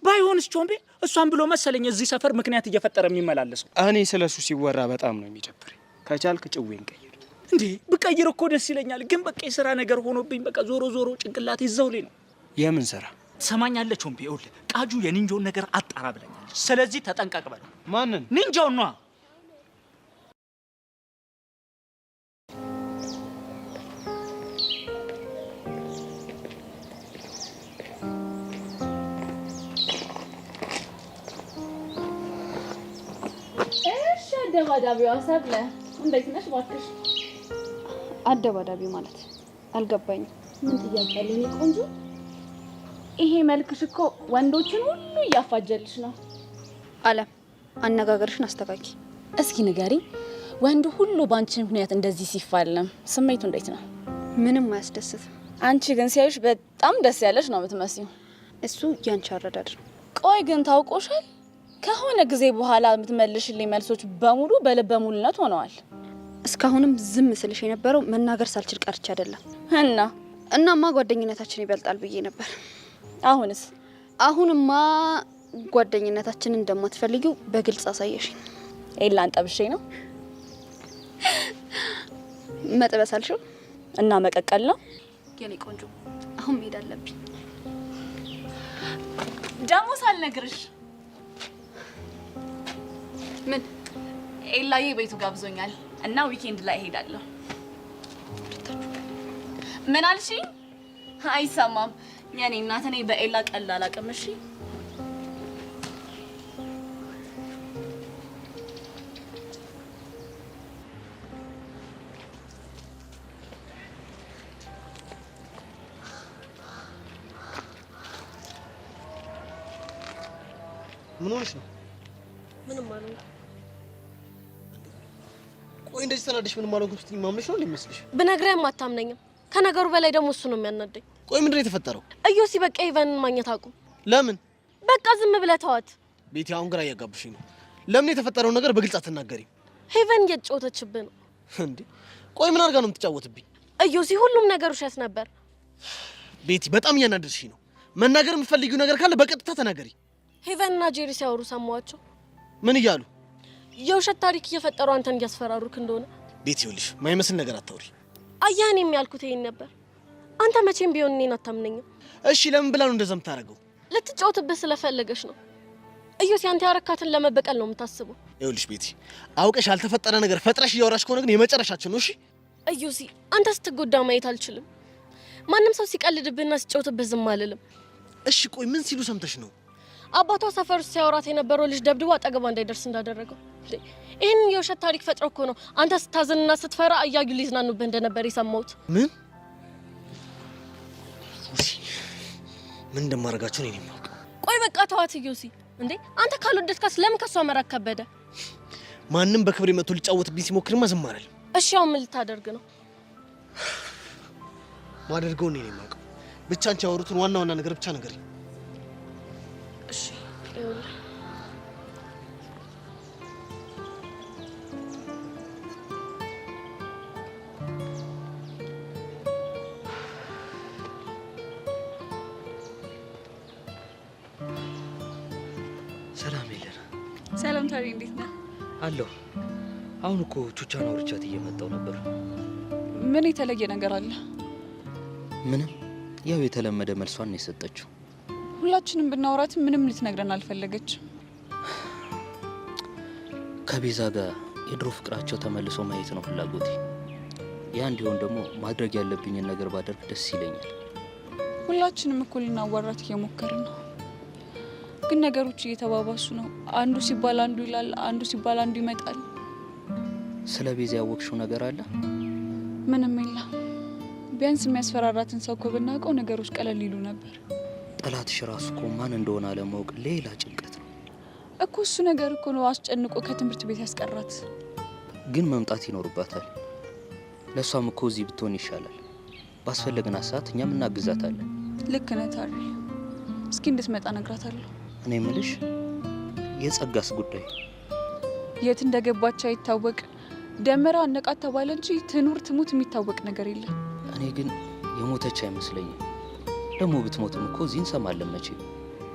ባይሆንስ ቾምቤ እሷን ብሎ መሰለኝ እዚህ ሰፈር ምክንያት እየፈጠረ የሚመላለሰው። እኔ ስለሱ ሲወራ በጣም ነው የሚደብረኝ። ከቻልክ ጭዌን ቀይር። እንዴ ብቀይር እኮ ደስ ይለኛል፣ ግን በቃ የሥራ ነገር ሆኖብኝ በቃ ዞሮ ጭንቅላት ይዘው ላይ ነው። የምን ስራ? ሰማኛለህ ቾምቤ፣ ይኸውልህ ቃጁ የኒንጆን ነገር አጣራ ብለኛለች። ስለዚህ ተጠንቀቅ በለው። ማንን? ኒንጆን ነው። አደባዳቢዋ ሰብለ እንዴት ነሽ ባክሽ? አደባዳቢ ማለት አልገባኝም። ምን ጥያቄ አለኝ ቆንጆ? ይሄ መልክሽ እኮ ወንዶችን ሁሉ እያፋጀልሽ ነው። አለም አነጋገርሽን አስተካኪ። እስኪ ንገሪ፣ ወንዱ ሁሉ ባንቺ ምክንያት እንደዚህ ሲፋለም ስሜቱ እንዴት ነው? ምንም አያስደስትም። አንቺ ግን ሲያዩሽ በጣም ደስ ያለሽ ነው የምትመስዩ። እሱ ያንቺ አረዳድ ነው። ቆይ ግን ታውቆሻል? ከሆነ ጊዜ በኋላ የምትመልሽልኝ መልሶች በሙሉ በልበ ሙሉነት ሆነዋል። እስካሁንም ዝም ስልሽ የነበረው መናገር ሳልችል ቀርቼ አይደለም። እናማ ጓደኝነታችን ይበልጣል ብዬ ነበር። አሁንማ ጓደኝነታችንን እንደማትፈልጊው በግልጽ አሳየሽኝ። ኤላን ጠብሼ ነው መጥበስ አልሽው እና መቀቀል ነው። የኔ ቆንጆ አሁን መሄድ አለብኝ። ደግሞ ሳልነግርሽ ምን? ኤላዬ ቤቱ ጋብዞኛል እና ዊኬንድ ላይ እሄዳለሁ። ምን አልሽኝ? አይሰማም። የኔ እናት እኔ በኤላ ቀልድ አላውቅም። እሺ ምን ሆነሽ ነው? ምንም ማለት ቆይ እንደዚህ ተናደሽ ምንም አልሆንኩም ስትይ ማምነሽ ነው እንደሚመስልሽ? ብነግርህም አታምነኝም። ከነገሩ በላይ ደግሞ እሱ ነው የሚያናደኝ። ቆይ ምንድን ነው የተፈጠረው? እዮሲ በቃ ኢቫንን ማግኘት አቁም። ለምን? በቃ ዝም ብለህ ተዋት። ቤቲ አሁን ግራ እያጋብሽኝ ነው። ለምን የተፈጠረውን ነገር በግልጽ አትናገሪም? ሄቨን እየተጫወተችብህ ነው እንዴ? ቆይ ምን አድርጋ ነው የምትጫወትብኝ? እዮሲ ሁሉም ነገር ውሸት ነበር። ቤቲ በጣም እያናደድሽኝ ነው። መናገር የምትፈልጊው ነገር ካለ በቀጥታ ተናገሪ። ሄቨንና ጄሪ ሲያወሩ ሰማዋቸው። ምን እያሉ? የውሸት ታሪክ እየፈጠሩ አንተን እያስፈራሩክ እንደሆነ። ቤቲ ይኸውልሽ ማይመስል ነገር አታውሪ። አያኔ የሚያልኩት ይሄን ነበር። አንተ መቼም ቢሆን እኔን አታምነኝም። እሺ ለምን ብላ ነው እንደዛ የምታደርገው? ልትጫወትብህ ስለፈለገች ነው። እዩሲ አንተ ያረካትን ለመበቀል ነው የምታስበው። ይኸውልሽ ቤቲ አውቀሽ ያልተፈጠረ ነገር ፈጥረሽ እያወራሽ ከሆነ ግን የመጨረሻችን ነው። እሺ እዩሲ አንተ ስትጎዳ ማየት አልችልም። ማንም ሰው ሲቀልድብህና ሲጫወትብህ ዝም አልልም። እሺ ቆይ ምን ሲሉ ሰምተሽ ነው? አባቷ ሰፈር ውስጥ ሲያወራት የነበረው ልጅ ደብድቦ አጠገቧ እንዳይደርስ እንዳደረገው። ይህን የውሸት ታሪክ ፈጥረው እኮ ነው አንተ ስታዝንና ስትፈራ እያዩ ሊዝናኑብህ እንደነበር የሰማሁት። ምን ምን እንደማደርጋቸው ነው የማውቀው። ቆይ በቃ ተዋት እዩሲ። እንዴ አንተ ካልወደድካስ ለምን ከሷ መራቅ ከበደ? ማንም በክብር መጥቶ ሊጫወትብኝ ሲሞክርማ ዝም አላለም። እሺ አሁን ምን ልታደርግ ነው? ማደርገው ነው የማውቀው። ብቻ አንቺ ያወሩትን ዋና ዋና ነገር ብቻ ንገሪኝ። እሺ ሰላም የለን። ሰላም ታሪ፣ እንዴት ነህ? አለሁ። አሁን እኮ ቹቻን አውርቻት እየመጣው ነበር። ምን የተለየ ነገር አለ? ምንም፣ ያው የተለመደ መልሷን ነው የሰጠችው። ሁላችንም ብናወራትም ምንም ልትነግረን አልፈለገችም። ከቤዛ ጋር የድሮ ፍቅራቸው ተመልሶ ማየት ነው ፍላጎቴ። ያ እንዲሆን ደግሞ ማድረግ ያለብኝን ነገር ባደርግ ደስ ይለኛል። ሁላችንም እኮ ልናዋራት እየሞከርን ነው፣ ግን ነገሮች እየተባባሱ ነው። አንዱ ሲባል አንዱ ይላል፣ አንዱ ሲባል አንዱ ይመጣል። ስለ ቤዛ ያወቅሽው ነገር አለ? ምንም የለም። ቢያንስ የሚያስፈራራትን ሰው እኮ ብናውቀው ነገሮች ቀለል ይሉ ነበር። ጠላትሽ ራሱ እኮ ማን እንደሆነ አለማወቅ ሌላ ጭንቀት ነው እኮ። እሱ ነገር እኮ ነው አስጨንቆ ከትምህርት ቤት ያስቀራት። ግን መምጣት ይኖርባታል። ለሷም እኮ እዚህ ብትሆን ይሻላል። ባስፈለግና ሰዓት እኛም እናግዛታለን። ልክ ነህ ታሪ። እስኪ እንድትመጣ ነግራታለሁ። እኔ የምልሽ የጸጋስ ጉዳይ የት እንደገባች አይታወቅ። ደመራ አነቃት ተባለ እንጂ ትኑር ትሙት የሚታወቅ ነገር የለም። እኔ ግን የሞተች አይመስለኝም። ደግሞ ብትሞትም እኮ እዚህ እንሰማለን መቼ።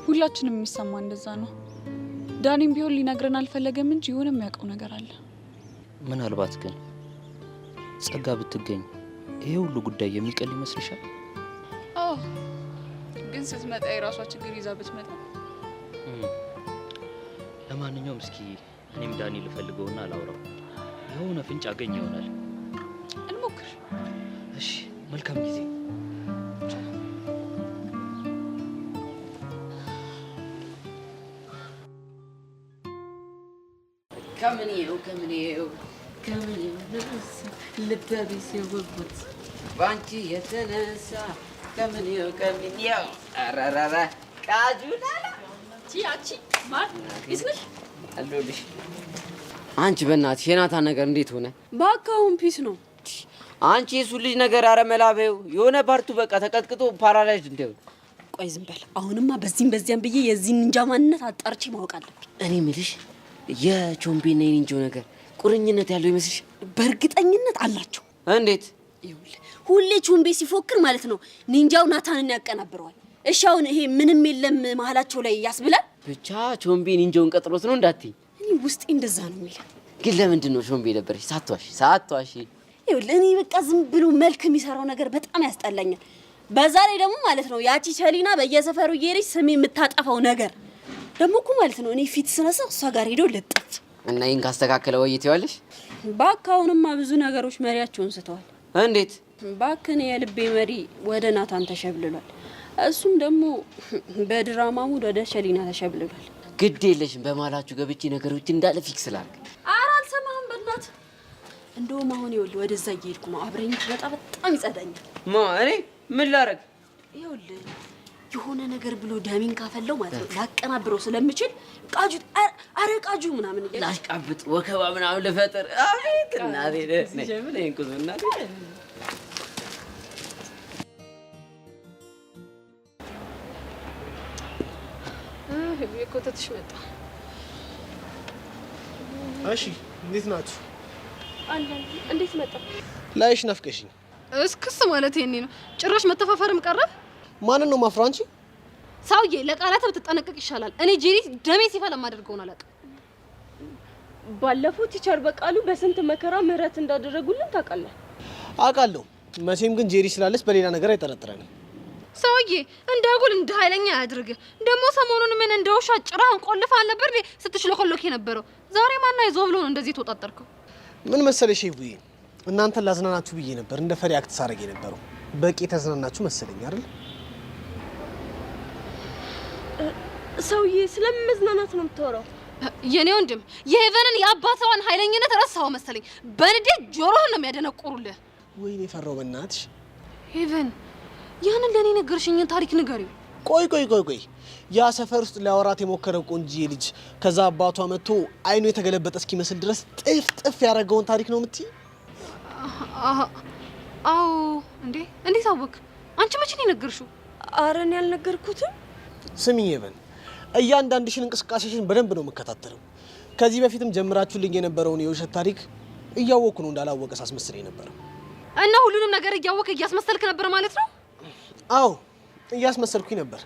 ሁላችንም የሚሰማ እንደዛ ነው። ዳኒም ቢሆን ሊነግረን አልፈለገም እንጂ የሆነ የሚያውቀው ነገር አለ። ምናልባት ግን ጸጋ ብትገኝ ይሄ ሁሉ ጉዳይ የሚቀል ይመስልሻል? አዎ፣ ግን ስትመጣ የራሷ ችግር ይዛ ብትመጣ። ለማንኛውም እስኪ እኔም ዳኒ ልፈልገውና አላውራው። የሆነ ፍንጭ አገኝ ይሆናል። እንሞክር። እሺ፣ መልካም ጊዜ። ከምኔው ልበቢስ የወጉት ባንቺ የተነሳ ከምኔው አራራራ ቃጁና ቺያቺ ማር ይስነሽ አሉልሽ። አንቺ በእናትሽ የናታን ነገር እንዴት ሆነ? ባካውን ፒስ ነው። አንቺ የሱ ልጅ ነገር አረመላበው የሆነ ፓርቱ በቃ ተቀጥቅጦ ፓራላይዝድ እንደው። ቆይ ዝም በል። አሁንማ በዚህም በዚያም ብዬ የዚህ ንንጃ ማንነት አጣርቼ ማወቅ አለብኝ። እኔ የምልሽ የቾምቤና የኒንጃው ነገር ቁርኝነት ያለው ይመስልሽ? በእርግጠኝነት አላቸው። እንዴት? ይኸውልህ ሁሌ ቾምቤ ሲፎክር ማለት ነው ኒንጃው ናታንን ያቀናብረዋል። እሺ አሁን ይሄ ምንም የለም መሀላቸው ላይ ያስብላል። ብቻ ቾምቤ ኒንጃውን ቀጥሮት ነው እንዳትይ። እኔ ውስጤ እንደዛ ነው የሚለው። ግን ለምንድን ነው ቾምቤ ነበርሽ? ሳትዋሺ። ይኸውልህ እኔ በቃ ዝም ብሎ መልክ የሚሰራው ነገር በጣም ያስጠላኛል። በዛ ላይ ደግሞ ማለት ነው ያቺ ቸሊና በየሰፈሩ እየሄደች ስሜ የምታጠፋው ነገር ደግሞ እኮ ማለት ነው እኔ ፊት ስነሳ እሷ ጋር ሄዶ ልጥፍ እና ይሄን ካስተካከለ ወይት ይዋልሽ። ባካውንማ ብዙ ነገሮች መሪያቸውን ስተዋል። እንዴት? ባክን የልቤ መሪ ወደ ናታን ተሸብልሏል። እሱም ደግሞ በድራማ ሙድ ወደ ቸሊና ተሸብልሏል። ግድ የለሽም በማላችሁ ገብቼ ነገሮች እንዳለ ፊክስ ላድርግ። ኧረ አልሰማህም በእናትህ። እንደውም አሁን ይኸውልህ ወደዛ እየሄድኩ ነው። አብረኝ በጣም ይጸዳኛል። እኔ ምን ላደርግ? ይኸውልህ የሆነ ነገር ብሎ ዳሚን ካፈለው ማለት ነው ላቀናብረው ስለምችል ቃጁ አረ ቃጁ ምናምን ላሽቃብጥ ወከባ ምናምን ልፈጥር። አቤት እናቴ ደስ ጀምለ እንኩዝ እናቴ የኮተትሽ መጣ። እሺ እንዴት ናችሁ? አለን። እንዴት መጣ? ላይሽ ናፍቀሽኝ። እስክስ ማለት ይሄኔ ነው። ጭራሽ መተፋፈርም ቀረ። ማንን ነው ማፍራው? አንቺ ሰውዬ ለቃላት ብትጠነቀቅ ይሻላል። እኔ ጄሪ ደሜ ሲፈላ ማደርገውን አላውቅም። ባለፈው ቲቸር በቃሉ በስንት መከራ ምህረት እንዳደረጉልን ታውቃለህ? አውቃለሁ። መቼም ግን ጄሪ ስላለች በሌላ ነገር አይጠረጥረንም። ሰውዬ እንዳጉል እንደ ኃይለኛ ያድርግ። ደግሞ ሰሞኑን ምን እንደውሻ ጭራህን ቆልፋ ነበር ስትሽለኮለክ የነበረው። ዛሬ ማና ይዞ ብሎ ነው እንደዚህ ተወጣጣርከው? ምን መሰለሽ ይቡዬ፣ እናንተን ላዝናናችሁ ብዬ ነበር እንደ ፈሪ አክት ሳረግ የነበረው። በቂ ተዝናናችሁ መሰለኝ አይደል? ሰውዬ ስለምን መዝናናት ነው የምታወራው? የኔ ወንድም የሄቨንን የአባቷን ኃይለኝነት ረሳው መሰለኝ። በንዴት ጆሮህን ነው የሚያደነቁሩልህ። ወይኔ ፈራው በእናትሽ። ሄቨን ያንን ለኔ ነገርሽኝን ታሪክ ንገሪው። ቆይ ያ ሰፈር ውስጥ ሊያወራት የሞከረው ቆንጂዬ ልጅ ከዛ አባቷ መጥቶ አይኑ የተገለበጠ እስኪመስል ድረስ ጥፍ ያደረገውን ታሪክ ነው የምትይ? አዎ። እንዴት አወቅ? አንቺ መቼ ነው የነገርሽው? ኧረ እኔ ያልነገርኩትም። ስሚኝ ሄቨን፣ እያንዳንድሽን እንቅስቃሴሽን በደንብ ነው የምከታተለው። ከዚህ በፊትም ጀምራችሁልኝ የነበረውን የውሸት ታሪክ እያወኩ ነው እንዳላወቀ ሳስመስል የነበረው። እና ሁሉንም ነገር እያወቀ እያስመሰልክ ነበር ማለት ነው? አዎ እያስመሰልኩኝ ነበር።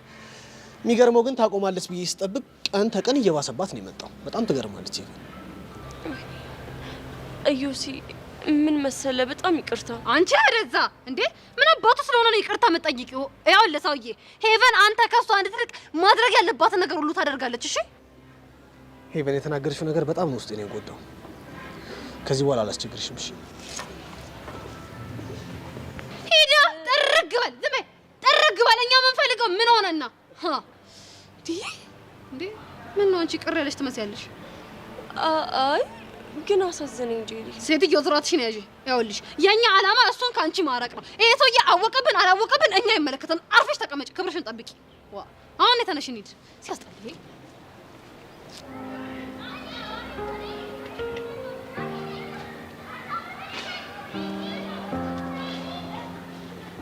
የሚገርመው ግን ታቆማለች ብዬ ስጠብቅ ቀን ተቀን እየባሰባት ነው የመጣው። በጣም ትገርማለች። እዮሲ ምን መሰለ፣ በጣም ይቅርታ። አንቺ አደዛ ምን አባቱ ስለሆነ ነው ይቅርታ መጠይቂው? ያውልህ ሰውዬ፣ ሄቨን አንተ ከሷ እንድትልቅ ማድረግ ያለባትን ነገር ሁሉ ታደርጋለች። እሺ ሄቨን፣ የተናገርሽው ነገር በጣም ነው ውስጤን የጎዳው። ከዚህ በኋላ አላስቸግርሽም። እሺ ሂዳ ጥርግ በል። ዝም በይ፣ ጥርግ በል። እኛ የምንፈልገው ምን ሆነና? ምን ነው አንቺ ቅር ያለሽ ትመስያለሽ? አይ ግን አሳዘነኝ ጄሪ። ሴትዮ ዝራትሽን ያዢ። ያውልሽ የኛ ዓላማ እሱን ካንቺ ማራቅ ነው። ይሄ ሰውዬ አወቀብን አላወቀብን እኛ ይመለከተን። አርፈሽ ተቀመጭ፣ ክብርሽን ጠብቂ። አሁን የተነሽ እንሂድ። ሲያስጠላኝ።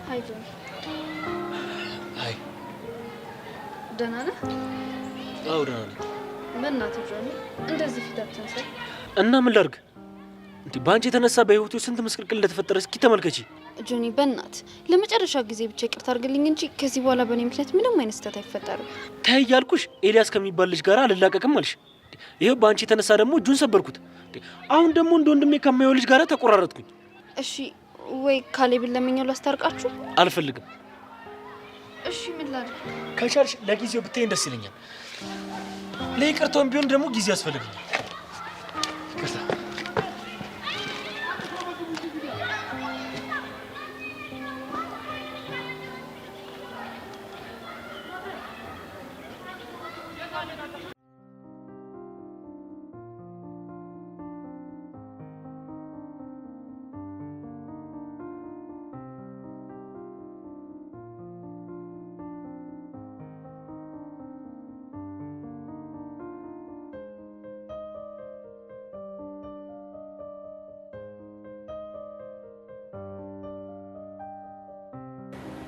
ሃይ ጆኒ። ሃይ። ደህና ነህ? አዎ ደህና ነኝ። በእናትህ ጆኒ እንደዚህ ፊት አትንሳይ። እና ምን ላድርግ? በአንቺ የተነሳ በህይወቴ ስንት ምስቅልቅል እንደተፈጠረ እስኪ ተመልከቺ። ጆኒ በእናትህ ለመጨረሻ ጊዜ ብቻ ይቅርታ አድርግልኝ እንጂ ከዚህ በኋላ በእኔ ምክንያት ምንም አይነት ስህተት አይፈጠርም። ተይ እያልኩሽ ኤልያስ ከሚባል ልጅ ጋር አልላቀቅም አልሽ። ይሄው በአንቺ የተነሳ ደግሞ እጁን ሰበርኩት። አሁን ደግሞ እንደ ወንድሜ ከማየው ልጅ ጋር ተቆራረጥኩኝ። እሺ ወይ ካሌብን ለምኛው ላስታርቃችሁ? አልፈልግም። እሺ ምን ላድርግ? ከቻልሽ ለጊዜው ብትይኝ ደስ ይለኛል። ለይቅርታውም ቢሆን ደግሞ ጊዜ ያስፈልገኛል። ይቅርታ።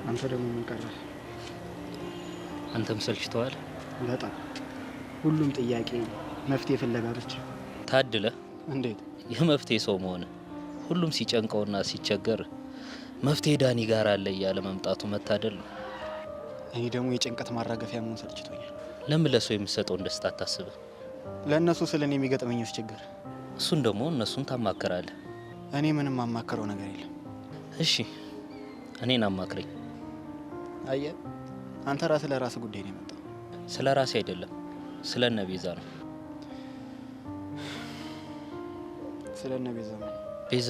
አንተ ደግሞ ምን ቀረህ? አንተም ሰልችተዋል በጣም። ሁሉም ጥያቄ መፍትሄ ፍለጋ ብቻ። ታድለ። እንዴት የመፍትሄ ሰው መሆን። ሁሉም ሲጨንቀውና ሲቸገር መፍትሄ ዳኒ ጋር አለ እያለ መምጣቱ መታደል ነው። እኔ ደግሞ የጭንቀት ማራገፊያ መሆን ሰልችቶኛል። ለምን ለሰው የምሰጠውን ደስታ አታስብም? ለእነሱ ስለኔ የሚገጥመኝስ ችግር? እሱን ደግሞ እነሱን ታማከራለህ። እኔ ምንም ማማከረው ነገር የለም። እሺ እኔን አማክረኝ። አየህ አንተ ራስህ ለራስህ ጉዳይ ነው የመጣው። ስለ ራሴ አይደለም፣ ስለ እነ ቤዛ ነው። ስለ እነ ቤዛ ነው። ቤዛ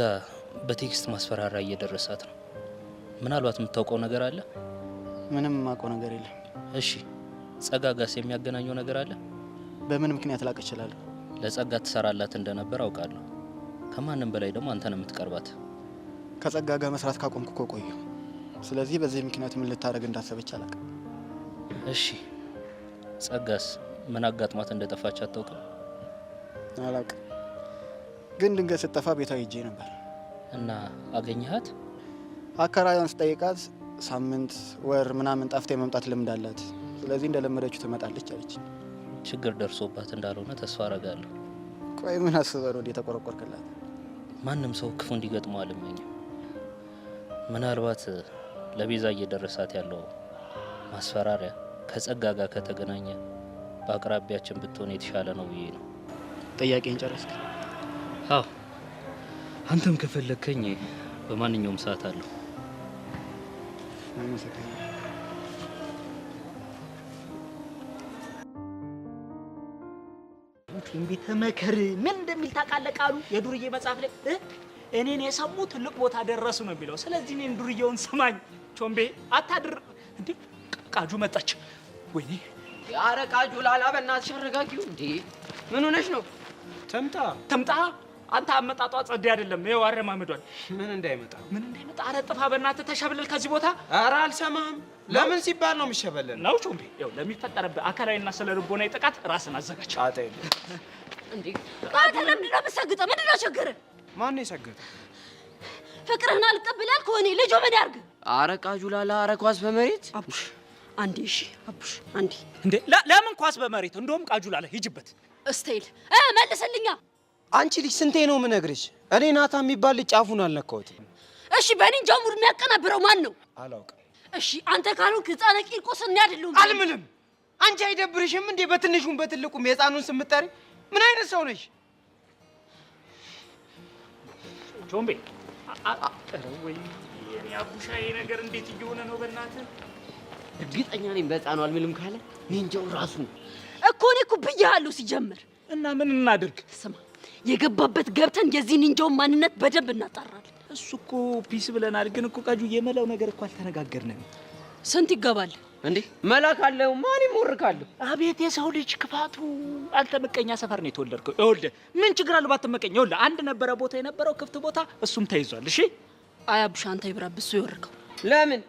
በቴክስት ማስፈራሪያ እየደረሳት ነው። ምናልባት የምታውቀው ነገር አለ? ምንም የማውቀው ነገር የለም። እሺ ጸጋ ጋርስ የሚያገናኘው ነገር አለ? በምን ምክንያት ላቅ እችላለሁ? ለጸጋ ትሰራላት እንደነበር አውቃለሁ። ከማንም በላይ ደግሞ አንተ ነው የምትቀርባት። ከጸጋ ጋር መስራት ካቆምኩ እኮ ቆየሁ። ስለዚህ በዚህ ምክንያት ምን ልታደርግ እንዳሰበች አላውቅም። እሺ ጸጋስ ምን አጋጥሟት እንደጠፋች አታውቅም? አላውቅም፣ ግን ድንገት ስትጠፋ ቤቷ ሄጄ ነበር። እና አገኘሃት? አከራዩን ስጠይቃት ሳምንት ወር ምናምን ጠፍታ የመምጣት ልምድ አላት። ስለዚህ እንደለመደችው ትመጣለች አለች። ችግር ደርሶባት እንዳልሆነ ተስፋ አረጋለሁ። ቆይ ምን አስበህ ነው የተቆረቆርክላት? ማንም ሰው ክፉ እንዲገጥመው አልመኝም። ምናልባት ለቤዛ እየደረሳት ያለው ማስፈራሪያ ከጸጋ ጋር ከተገናኘ በአቅራቢያችን ብትሆን የተሻለ ነው ብዬ ነው። ጥያቄን ጨረስክ? አዎ፣ አንተም ከፈለከኝ በማንኛውም ሰዓት አለሁ። ትንቢተ መከር ምን እንደሚል ታውቃለህ? ቃሉ የዱርዬ መጽሐፍ ላይ እኔን የሰሙ ትልቅ ቦታ ደረሱ ነው የሚለው። ስለዚህ እኔን ዱርዬውን ስማኝ ቾምቤ፣ አታድር። እንዴ ቃጁ መጣች። ወይኔ! ኧረ ቃጁ ላላ በእናትሽ አረጋጊው። እንዴ ምን ሆነሽ ነው? ትምጣ። አንተ አመጣጧ ጸዴ አይደለም። ይኸው አረማምዷል። ምን እንዳይመጣ። ኧረ ጥፋ በእናትህ ተሸብለል ከዚህ ቦታ። ኧረ አልሰማህም። ለምን ሲባል ነው የምትሸበለል? ነው ቾምቤ። ይኸው ለሚፈጠርብህ አካላዊና ስነ ልቦናዊ ጥቃት ራስን አዘጋጅ። ጣጣ የለም። እንዴ አንተ ለምንድን ነው የምትሰግጠው? ምንድን ነው ችግርህ? ማን ነው የሰገጠው? ፍቅርህን አልቀበል ያልከው እኔ ልጁ ምን ያርግ? ኧረ ቃጁ ላላ፣ ኧረ ኳስ በመሬት አቡሽ አንዴ። እሺ አቡሽ አንዴ። እንዴ ለምን ኳስ በመሬት? እንደውም ቃጁ ላላ ሂጅበት። እስቴል መልስልኛ። አንቺ ልጅ ስንቴ ነው የምነግርሽ? እኔ ናታ የሚባል ልጅ ጫፉን አልነካሁትም። እሺ በኒንጃ ሙድ የሚያቀናብረው ማን ነው? አላውቅም። እሺ አንተ ካልሆንክ ህፃነ ቂርቆስ እኔ አይደለሁም። አልምልም። አንቺ አይደብርሽም እንዴ በትንሹም በትልቁም የህፃኑን ስም የምትጠሪ? ምን አይነት ሰው ነሽ? ቾምቤ ወይ የኔ አቡሻዬ ነገር እንዴት እየሆነ ነው? በእናትህ እርግጠኛ ነኝ በህፃኑ አልምልም ካለ ኒንጃው ራሱ ነው እኮ። እኔ እኮ ብያለሁ ሲጀምር። እና ምን እናድርግ? ስማ የገባበት ገብተን የዚህ ኒንጃውን ማንነት በደንብ እናጣራለን። እሱ እኮ ፒስ ብለናል፣ ግን እኮ ቃጁ የመላው ነገር እኮ አልተነጋገርንም። ስንት ይገባል እንዴ? መላክ አለው ማን ይሞርካለሁ? አቤት የሰው ልጅ ክፋቱ! አንተ ምቀኛ ሰፈር ነው የተወለድከው። ይኸውልህ ምን ችግር አለው ባትመቀኝ? ይኸውልህ አንድ ነበረ ቦታ የነበረው ክፍት ቦታ፣ እሱም ተይዟል። እሺ አይ አቡሻ አንተ ይብራብ እሱ ይወርከው። ለምን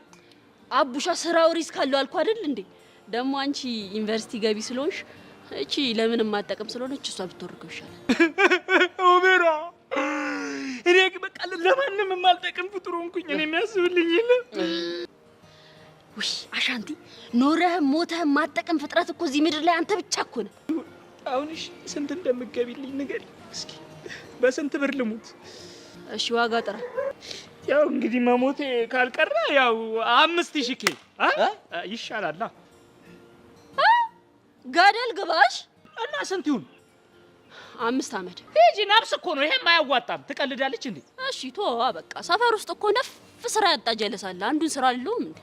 አቡሻ ስራው ሪስክ አለው አልኩ አይደል እንዴ? ደግሞ አንቺ ዩኒቨርሲቲ ገቢ ስለሆንሽ እቺ ለምን ማጠቀም ስለሆነች እሷ ብትወርከው ይሻላል። ኦሜራ እኔ በቃ ለማንም የማልጠቅም ፍጡር ሆንኩኝ። እኔ የሚያስብልኝ የለም። ውይ አሻንቲ ኖረህ ሞተህ ማጠቀም ፍጥረት እኮ እዚህ ምድር ላይ አንተ ብቻ እኮ ነህ። አሁን እሺ ስንት እንደምትገቢልኝ ንገሪኝ እስኪ። በስንት ብር ልሙት? እሺ ዋጋ ጥራ። ያው እንግዲህ መሞቴ ካልቀረ ያው 5000 ኬ ይሻላል። ገደል ግባሽ እና ስንት ይሁን? 5 ዓመት ሂጂ። ነፍስ እኮ ነው ይሄም አያዋጣም። ትቀልዳለች እንዴ? እሺ ተወዋ በቃ። ሰፈር ውስጥ እኮ ነፍ ስራ ያጣ ጀለሳለ አንዱን ስራ አለውም እንዴ?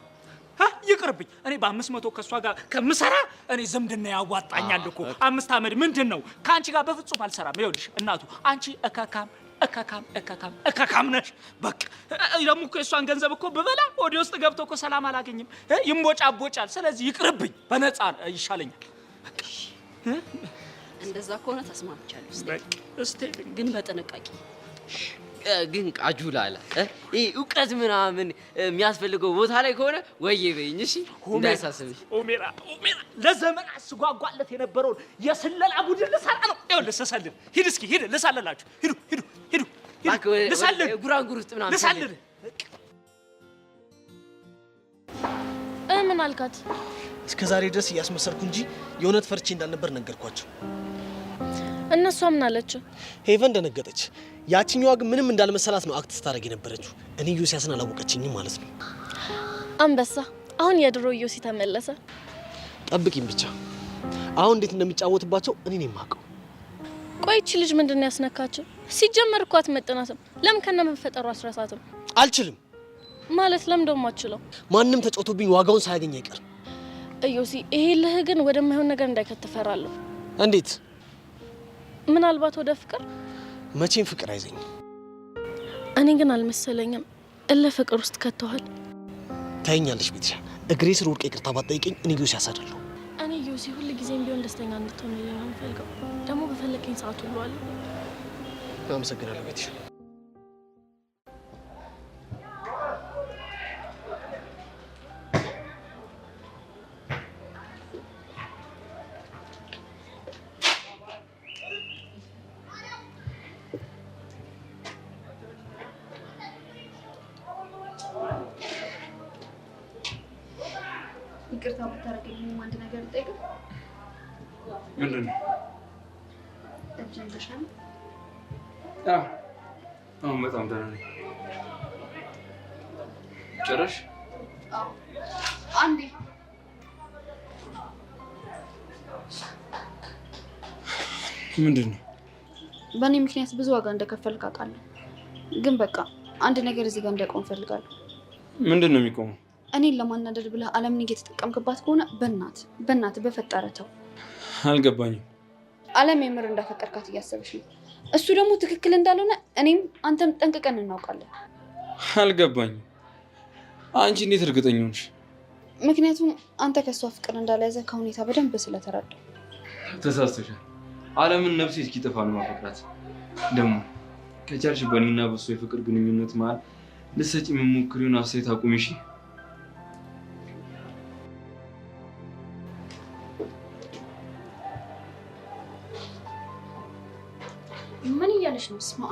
ይቅርብኝ። እኔ በ500 ከሷ ጋር ከምሰራ እኔ ዝምድና ያዋጣኛል እኮ። 5 ዓመት ምንድን ነው? ከአንቺ ጋር በፍጹም አልሰራም። ይኸውልሽ እናቱ አንቺ እካካም ነሽ። በቃ ደግሞ እኮ የእሷን ገንዘብ እኮ ብበላ ወደ ውስጥ ገብቶ እኮ ሰላም አላገኝም። ይንቦጫቦጫል። ስለዚህ ይቅርብኝ፣ በነፃ ይሻለኛል። እንደዛ ከሆነ ተስማምቻለሁ። እስቲ ግን በጥንቃቄ ግን ቃጁ ላላ ይሄ እውቀት ምናምን የሚያስፈልገው ቦታ ላይ ከሆነ ወይዬ በይኝ። እሺ እንዳያሳስብሽ። ኦሜራ ለዘመናት ስጓጓለት የነበረውን የስለላ ቡድን ልሰራ ነው። ይኸውልህ ስሰልል ሂድ እስኪ ሂድ፣ ልሳልላችሁ። ሂዱ ልሳልል፣ ጉራንጉር ውስጥ ምናምን ልሳልል። ምን አልካት? እስከ ዛሬ ድረስ እያስመሰልኩ እንጂ የእውነት ፈርቼ እንዳልነበር ነገርኳቸው። እነሷ ምን አለችው? ሄቨን ደነገጠች። ያቺኛዋ ግን ምንም እንዳልመሰላት ነው አክት ስታደርግ የነበረችው። እኔ ዮሲያስን አላወቀችኝም ማለት ነው። አንበሳ አሁን የድሮ ዮሲ ተመለሰ። ጠብቂኝ ብቻ። አሁን እንዴት እንደሚጫወትባቸው እኔ ነኝ የማውቀው። ቆይ እቺ ልጅ ምንድነው ያስነካቸው? ሲጀመር እኮ አትመጥናትም። ለምን ከነ መፈጠሩ አስረሳትም? አልችልም ማለት ለምን ደሞ አትችለው? ማንም ተጫውቶብኝ ዋጋውን ሳያገኝ አይቀርም። ዮሲ ይሄ ልህ ግን ወደማይሆን ነገር እንዳይከተፈራለሁ። እንዴት? ምናልባት ወደ ፍቅር? መቼም ፍቅር አይዘኝም። እኔ ግን አልመሰለኝም። ፍቅር ውስጥ ከተዋል። ታይኛለሽ ቤትሻ፣ እግሬ ስር ወድቄ ይቅርታ ባትጠይቀኝ እኔ ዮሲ ያሳደለሁ። እኔ ዮሲ ሁሉ ጊዜም ቢሆን ደስተኛ እንድትሆን ነው የምፈልገው። ደግሞ በፈለከኝ ሰዓት ሁሉ አለ። አመሰግናለሁ ቤትሻ። ይቅርታ ብታረግልኝ አንድ ነገር ልጠይቅህ። ምንድን ነው? እጅን ተሻለ? አሁን በጣም ደህና ነኝ። ጭራሽ? አንዴ ምንድን ነው? በእኔ ምክንያት ብዙ ዋጋ እንደከፈልክ አውቃለሁ፣ ግን በቃ አንድ ነገር እዚህ ጋር እንዲያቆም እፈልጋለሁ። ምንድን ነው የሚቆመው? እኔን ለማናደድ ብለህ ዓለምን እየተጠቀምክባት ከሆነ በእናት በፈጠረ ተው። አልገባኝም። አለም የምር እንዳፈቀርካት እያሰበች ነው። እሱ ደግሞ ትክክል እንዳልሆነ እኔም አንተም ጠንቅቀን እናውቃለን። አልገባኝም። አንቺ እንዴት እርግጠኛ ሆንሽ? ምክንያቱም አንተ ከሷ ፍቅር እንዳልያዘ ከሁኔታ በደንብ ስለተረዳው። ተሳስተሻል። አለምን ነፍሴ እስኪጠፋ ነው ማፈቅራት። ደግሞ ከቻልሽ በእኔና በሷ የፍቅር ግንኙነት መሀል ልትሰጪ የምትሞክሪውን አስተያየት አቁሚ እሺ? ምን እያለሽ ነው? ስማ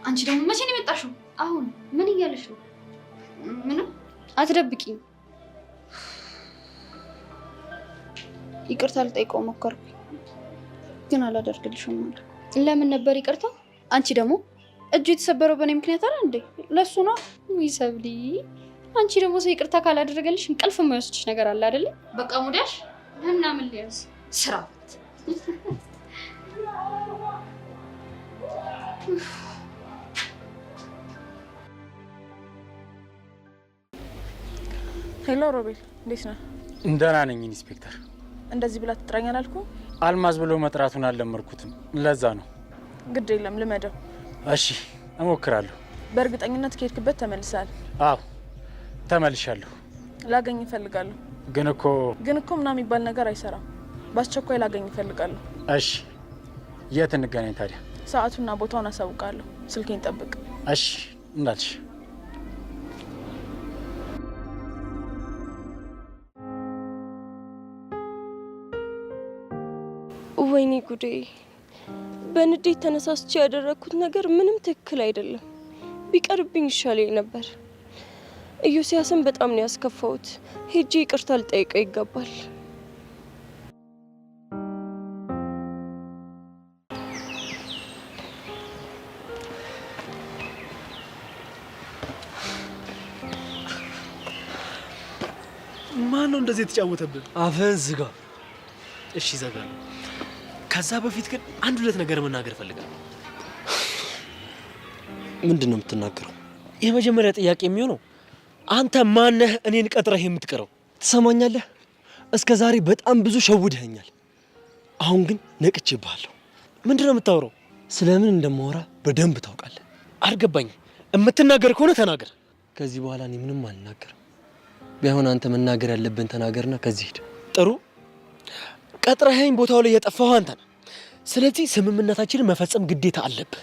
አንቺ ደግሞ መቼ ነው የመጣሽው? አሁን ምን እያለሽ ነው? ምንም አትደብቂኝ። ይቅርታ ልጠይቀው ሞከርኩ ግን አላደርግልሽም ማለት። ለምን ነበር ይቅርታ? አንቺ ደግሞ እጁ የተሰበረው በእኔ ምክንያት አይደል እንዴ? ለሱ ነው ይሰብሊ። አንቺ ደግሞ ሰው ይቅርታ ካላደረገልሽ እንቅልፍ የማይወስድሽ ነገር አለ አይደል? በቃ ሙዳሽ እና ምን ሊያዝ ስራ ሄሎ ሮቤል፣ እንዴት ነህ? ደህና ነኝ ኢንስፔክተር። እንደዚህ ብላ ትጥራኛል አልኩ። አልማዝ ብሎ መጥራቱን አልለመድኩትም፣ ለዛ ነው። ግድ የለም ልመደው። እሺ እሞክራለሁ። በእርግጠኝነት ከሄድክበት ተመልሰሃል? አዎ ተመልሻለሁ። ላገኝ እፈልጋለሁ። ግን እኮ ምናምን የሚባል ነገር አይሰራም። በአስቸኳይ ላገኝ እፈልጋለሁ። እሺ የት እንገናኝ ታዲያ? ሰዓቱና ቦታውን አሳውቃለሁ። ስልኬን ጠብቅ። እሺ እንዳልሽ። ወይኔ ጉዴ! በንዴት ተነሳስቼ ያደረኩት ነገር ምንም ትክክል አይደለም። ቢቀርብኝ ይሻለኝ ነበር። ኢዮስያስን በጣም ነው ያስከፋሁት። ሄጄ ይቅርታ ልጠይቀው ይገባል። ማን ነው እንደዚህ የተጫወተብን? አፈን ዝጋ። እሺ ዘጋለሁ። ከዛ በፊት ግን አንድ ሁለት ነገር መናገር ፈልጋለሁ። ምንድን ነው የምትናገረው? የመጀመሪያ ጥያቄ የሚሆነው አንተ ማነህ እኔን ቀጥረህ የምትቀረው? ትሰማኛለህ? እስከ ዛሬ በጣም ብዙ ሸውደኸኛል። አሁን ግን ነቅቼብሃለሁ። ምንድን ነው የምታወራው? ስለምን እንደማወራ በደንብ ታውቃለህ። አልገባኝም። የምትናገር ከሆነ ተናገር። ከዚህ በኋላ እኔ ምንም አልናገርም። ቢሆን አንተ መናገር ያለብን ተናገርና ከዚህ ሂድ። ጥሩ። ቀጥረኸኝ ቦታው ላይ የጠፋኸው አንተ ነህ። ስለዚህ ስምምነታችንን መፈጸም ግዴታ አለብህ።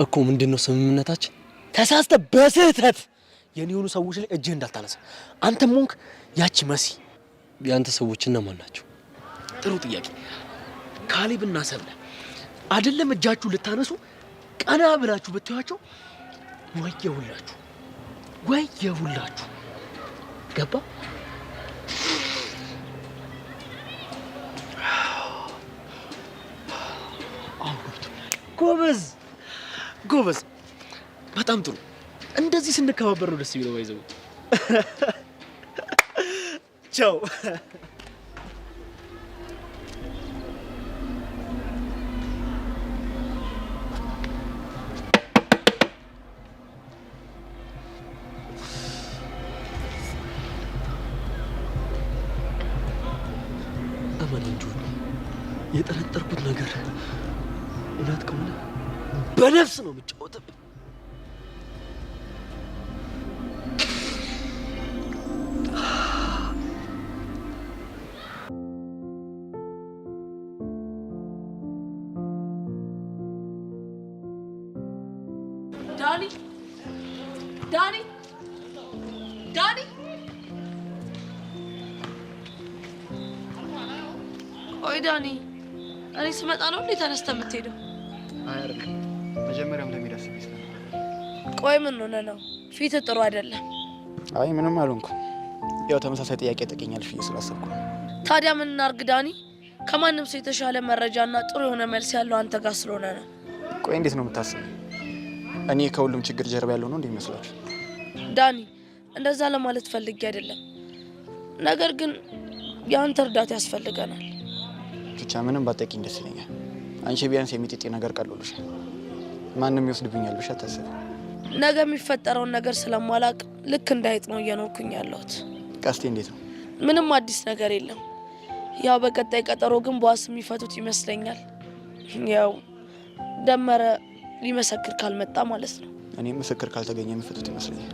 እኮ ምንድነው ስምምነታችን? ተሳስተ በስህተት የኔ ሰዎች ላይ እጅህ እንዳታነሳ። አንተም ሆንክ ያቺ መሲ። ያንተ ሰዎች እነማን ናቸው? ጥሩ ጥያቄ። ካሌብና ሰብለ አይደለም እጃችሁ ልታነሱ ቀና ብላችሁ ብትያቸው ወየሁላችሁ። ገባ? ጎበዝ። በጣም ጥሩ። እንደዚህ ስንከባበር ነው ደስ የሚለው። ይዘው ቻው። የጠረጠርኩት ነገር እውነት ከሆነ በነፍስ ነው የምጫወተብህ። ዳኒ ኦይ ዳኒ፣ እኔ ስመጣ ነው እንዴ ተነስተህ የምትሄደው? አይ አይደለም፣ መጀመሪያም ለሚሄድ አስቤ ስለነበር። ቆይ ምን ሆነ ነው? ፊት ጥሩ አይደለም። አይ ምንም አልሆንኩም። ያው ተመሳሳይ ጥያቄ ጠይቀኛለሽ ብዬ ስላሰብኩ። ታዲያ ምን እናርግ ዳኒ? ከማንም ሰው የተሻለ መረጃና ጥሩ የሆነ መልስ ያለው አንተ ጋር ስለሆነ ነው። ቆይ እንዴት ነው የምታስበው? እኔ ከሁሉም ችግር ጀርባ ያለው ነው እንዴ ይመስላችሁ? ዳኒ፣ እንደዛ ለማለት ፈልጌ አይደለም። ነገር ግን የአንተ እርዳታ ያስፈልገናል። ብቻ ምንም ባጠቂኝ ደስ ይለኛል። አንቺ ቢያንስ የሚጤጤ ነገር ቀሎልሻል። ማንም ይወስድብኛል ብቻ አታስቢ። ነገ የሚፈጠረውን ነገር ስለማላቅ ልክ እንዳይጥ ነው እየኖርኩኝ ያለሁት። ቀስቴ እንዴት ነው? ምንም አዲስ ነገር የለም። ያው በቀጣይ ቀጠሮ ግን በዋስ የሚፈቱት ይመስለኛል። ያው ደመረ ሊመሰክር ካልመጣ ማለት ነው። እኔ ምስክር ካልተገኘ የሚፈቱት ይመስለኛል።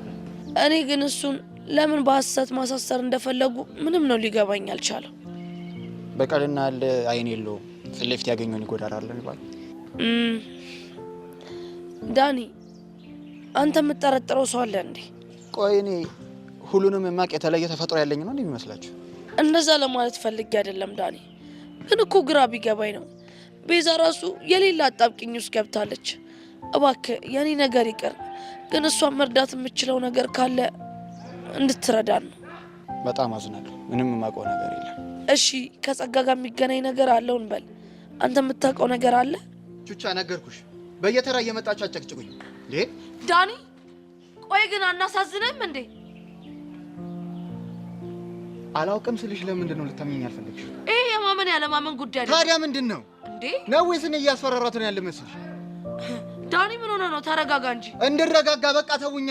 እኔ ግን እሱን ለምን በሐሰት ማሳሰር እንደፈለጉ ምንም ነው ሊገባኝ አልቻለም። በቀልና ያለ አይን የለውም ፊት ለፊት ያገኘውን ይጎዳል ይባል። ዳኒ አንተ የምትጠረጥረው ሰው አለ እንዴ? ቆይ እኔ ሁሉንም የማቅ የተለየ ተፈጥሮ ያለኝ ነው እንደሚመስላችሁ? እንደዛ ለማለት ፈልጌ አይደለም ዳኒ፣ ግን እኮ ግራ ቢገባኝ ነው። ቤዛ ራሱ የሌላ አጣብቂኝ ውስጥ ገብታለች። እባክህ የኔ ነገር ይቅር፣ ግን እሷን መርዳት የምችለው ነገር ካለ እንድትረዳን ነው። በጣም አዝናለሁ። ምንም የማውቀው ነገር የለም። እሺ ከጸጋ ጋር የሚገናኝ ነገር አለው እንበል። አንተ የምታውቀው ነገር አለ? ቹቻ ነገርኩሽ። በየተራ እየመጣችሁ አጨቅጭቁኝ። ዳኒ ቆይ ግን አናሳዝንም እንዴ? አላውቅም ስልሽ ለምንድን ነው ልታምኚኝ ያልፈለግሽው? ይሄ የማመን ያለማመን ጉዳይ አይደለም። ታዲያ ምንድን ነው እንዴ? ነው ወይስ እኔ እያስፈራራት ነው ያለ መስልሽ? ዳኒ ምን ሆነ ነው? ተረጋጋ እንጂ። እንድረጋጋ በቃ ተውኛ።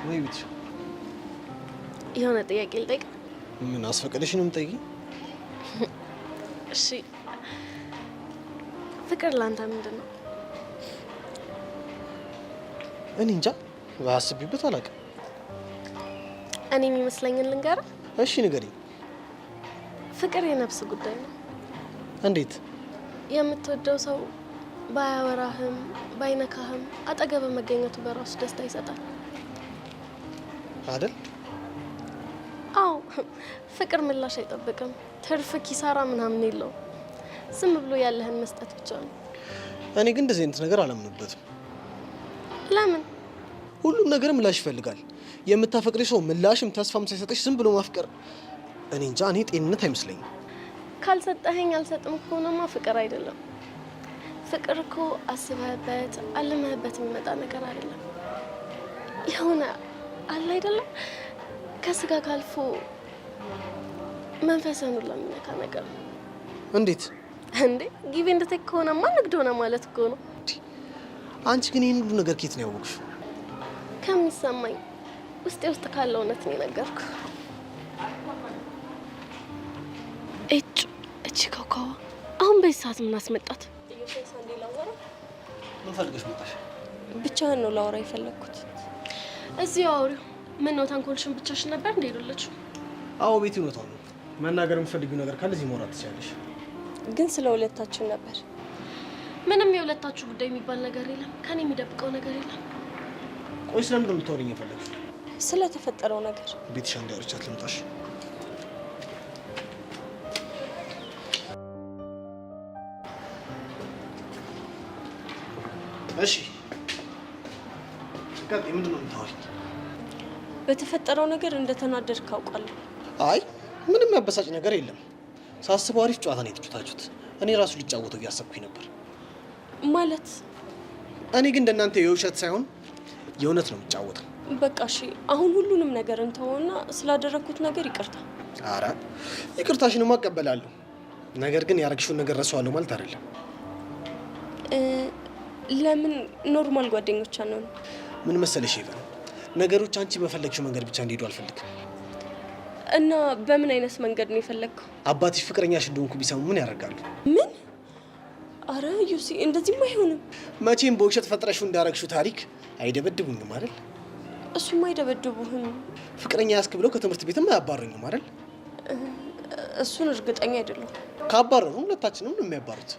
ወይ ብቻ የሆነ ጥያቄ ልጠይቅ? ምን አስፈቀደሽ ነው የምጠይቂኝ? እሺ ፍቅር ላንተ ምንድን ነው? እኔ እንጃ አስቤበት አላውቅም። እኔ የሚመስለኝን ልንገርህ? እሺ ንገሪኝ። ፍቅር የነፍስ ጉዳይ ነው። እንዴት? የምትወደው ሰው ባያወራህም ባይነካህም አጠገብ መገኘቱ በራሱ ደስታ ይሰጣል አይደል? አዎ ፍቅር ምላሽ አይጠብቅም። ትርፍ ኪሳራ ምናምን የለውም። ዝም ብሎ ያለህን መስጠት ብቻ ነው። እኔ ግን እንደዚህ አይነት ነገር አላምንበትም። ለምን? ሁሉም ነገር ምላሽ ይፈልጋል። የምታፈቅሪ ሰው ምላሽም ተስፋም ሳይሰጥሽ ዝም ብሎ ማፍቀር እኔ እንጃ፣ እኔ ጤንነት አይመስለኝም። ካልሰጠኸኝ አልሰጥም ከሆነማ ፍቅር አይደለም። ፍቅር እኮ አስበህበት አልመህበት የሚመጣ ነገር አይደለም። የሆነ አለ አይደለም ከስጋ ካልፎ መንፈስህን ሁሉ የሚነካ ነገር ነው። እንዴት እንዴ? ጊዜ እንደተክ ከሆነማ ንግድ ሆነ ማለት እኮ ነው። አንቺ ግን ይህን ሁሉ ነገር ከየት ነው ያወቅሽው? ከሚሰማኝ ውስጤ ውስጥ ካለው እውነት ነው የነገርኩህ። እቺ ኮኮዋ አሁን በዚህ ሰዓት ምን አስመጣት? ምን ፈልገሽ መጣሽ? ብቻህን ነው ላወራ የፈለግኩት። እዚህ አውሪው። ምን ነው ተንኮልሽን ብቻሽን ነበር እንደ ሄዱለች? አዎ ቤት እውነቷን ነው። መናገር የምትፈልጊው ነገር ካለ እዚህ ማውራት ትችያለሽ። ግን ስለ ሁለታችን ነበር። ምንም የሁለታችሁ ጉዳይ የሚባል ነገር የለም። ከኔ የሚደብቀው ነገር የለም። ቆይ ስለምንድን ነው የምታወሪኝ የፈለግሽው? ስለተፈጠረው ነገር ቤትሽ አንድ ያወራቻት ልምጣሽ። እሺ ቀጥይ። ምንድን ነው የምታወሪኝ? በተፈጠረው ነገር እንደተናደድክ አውቃለሁ። አይ ምንም ያበሳጭ ነገር የለም። ሳስበው አሪፍ ጨዋታ ነው የተጫወታችሁት። እኔ ራሱ ሊጫወተው እያሰብኩኝ ነበር። ማለት እኔ ግን እንደናንተ የውሸት ሳይሆን የእውነት ነው የሚጫወተው። በቃ እሺ፣ አሁን ሁሉንም ነገር እንተውና ስላደረግኩት ነገር ይቅርታ። ኧረ ይቅርታሽንማ እቀበላለሁ። ነገር ግን ያረግሽውን ነገር ረሳዋለሁ ማለት አይደለም። ለምን ኖርማል ጓደኞች አንሆን? ምን መሰለሽ ይፈን ነገሮች አንቺ በፈለግሽው መንገድ ብቻ እንዲሄዱ አልፈልግም። እና በምን አይነት መንገድ ነው የፈለግከው? አባትሽ ፍቅረኛሽ እንደሆንኩ ቢሰሙ ምን ያደርጋሉ? ምን? አረ ዩሲ እንደዚህም አይሆንም። መቼም በውሸት ፈጥረሽው እንዳረግሽው ታሪክ አይደበድቡኝም አይደል? እሱም አይደበድቡህም። ፍቅረኛ ያስክ ብለው ከትምህርት ቤትም አያባሩኝም አይደል? እሱን እርግጠኛ አይደለሁ። ካባረሩ ሁለታችንም ነው የሚያባሩት።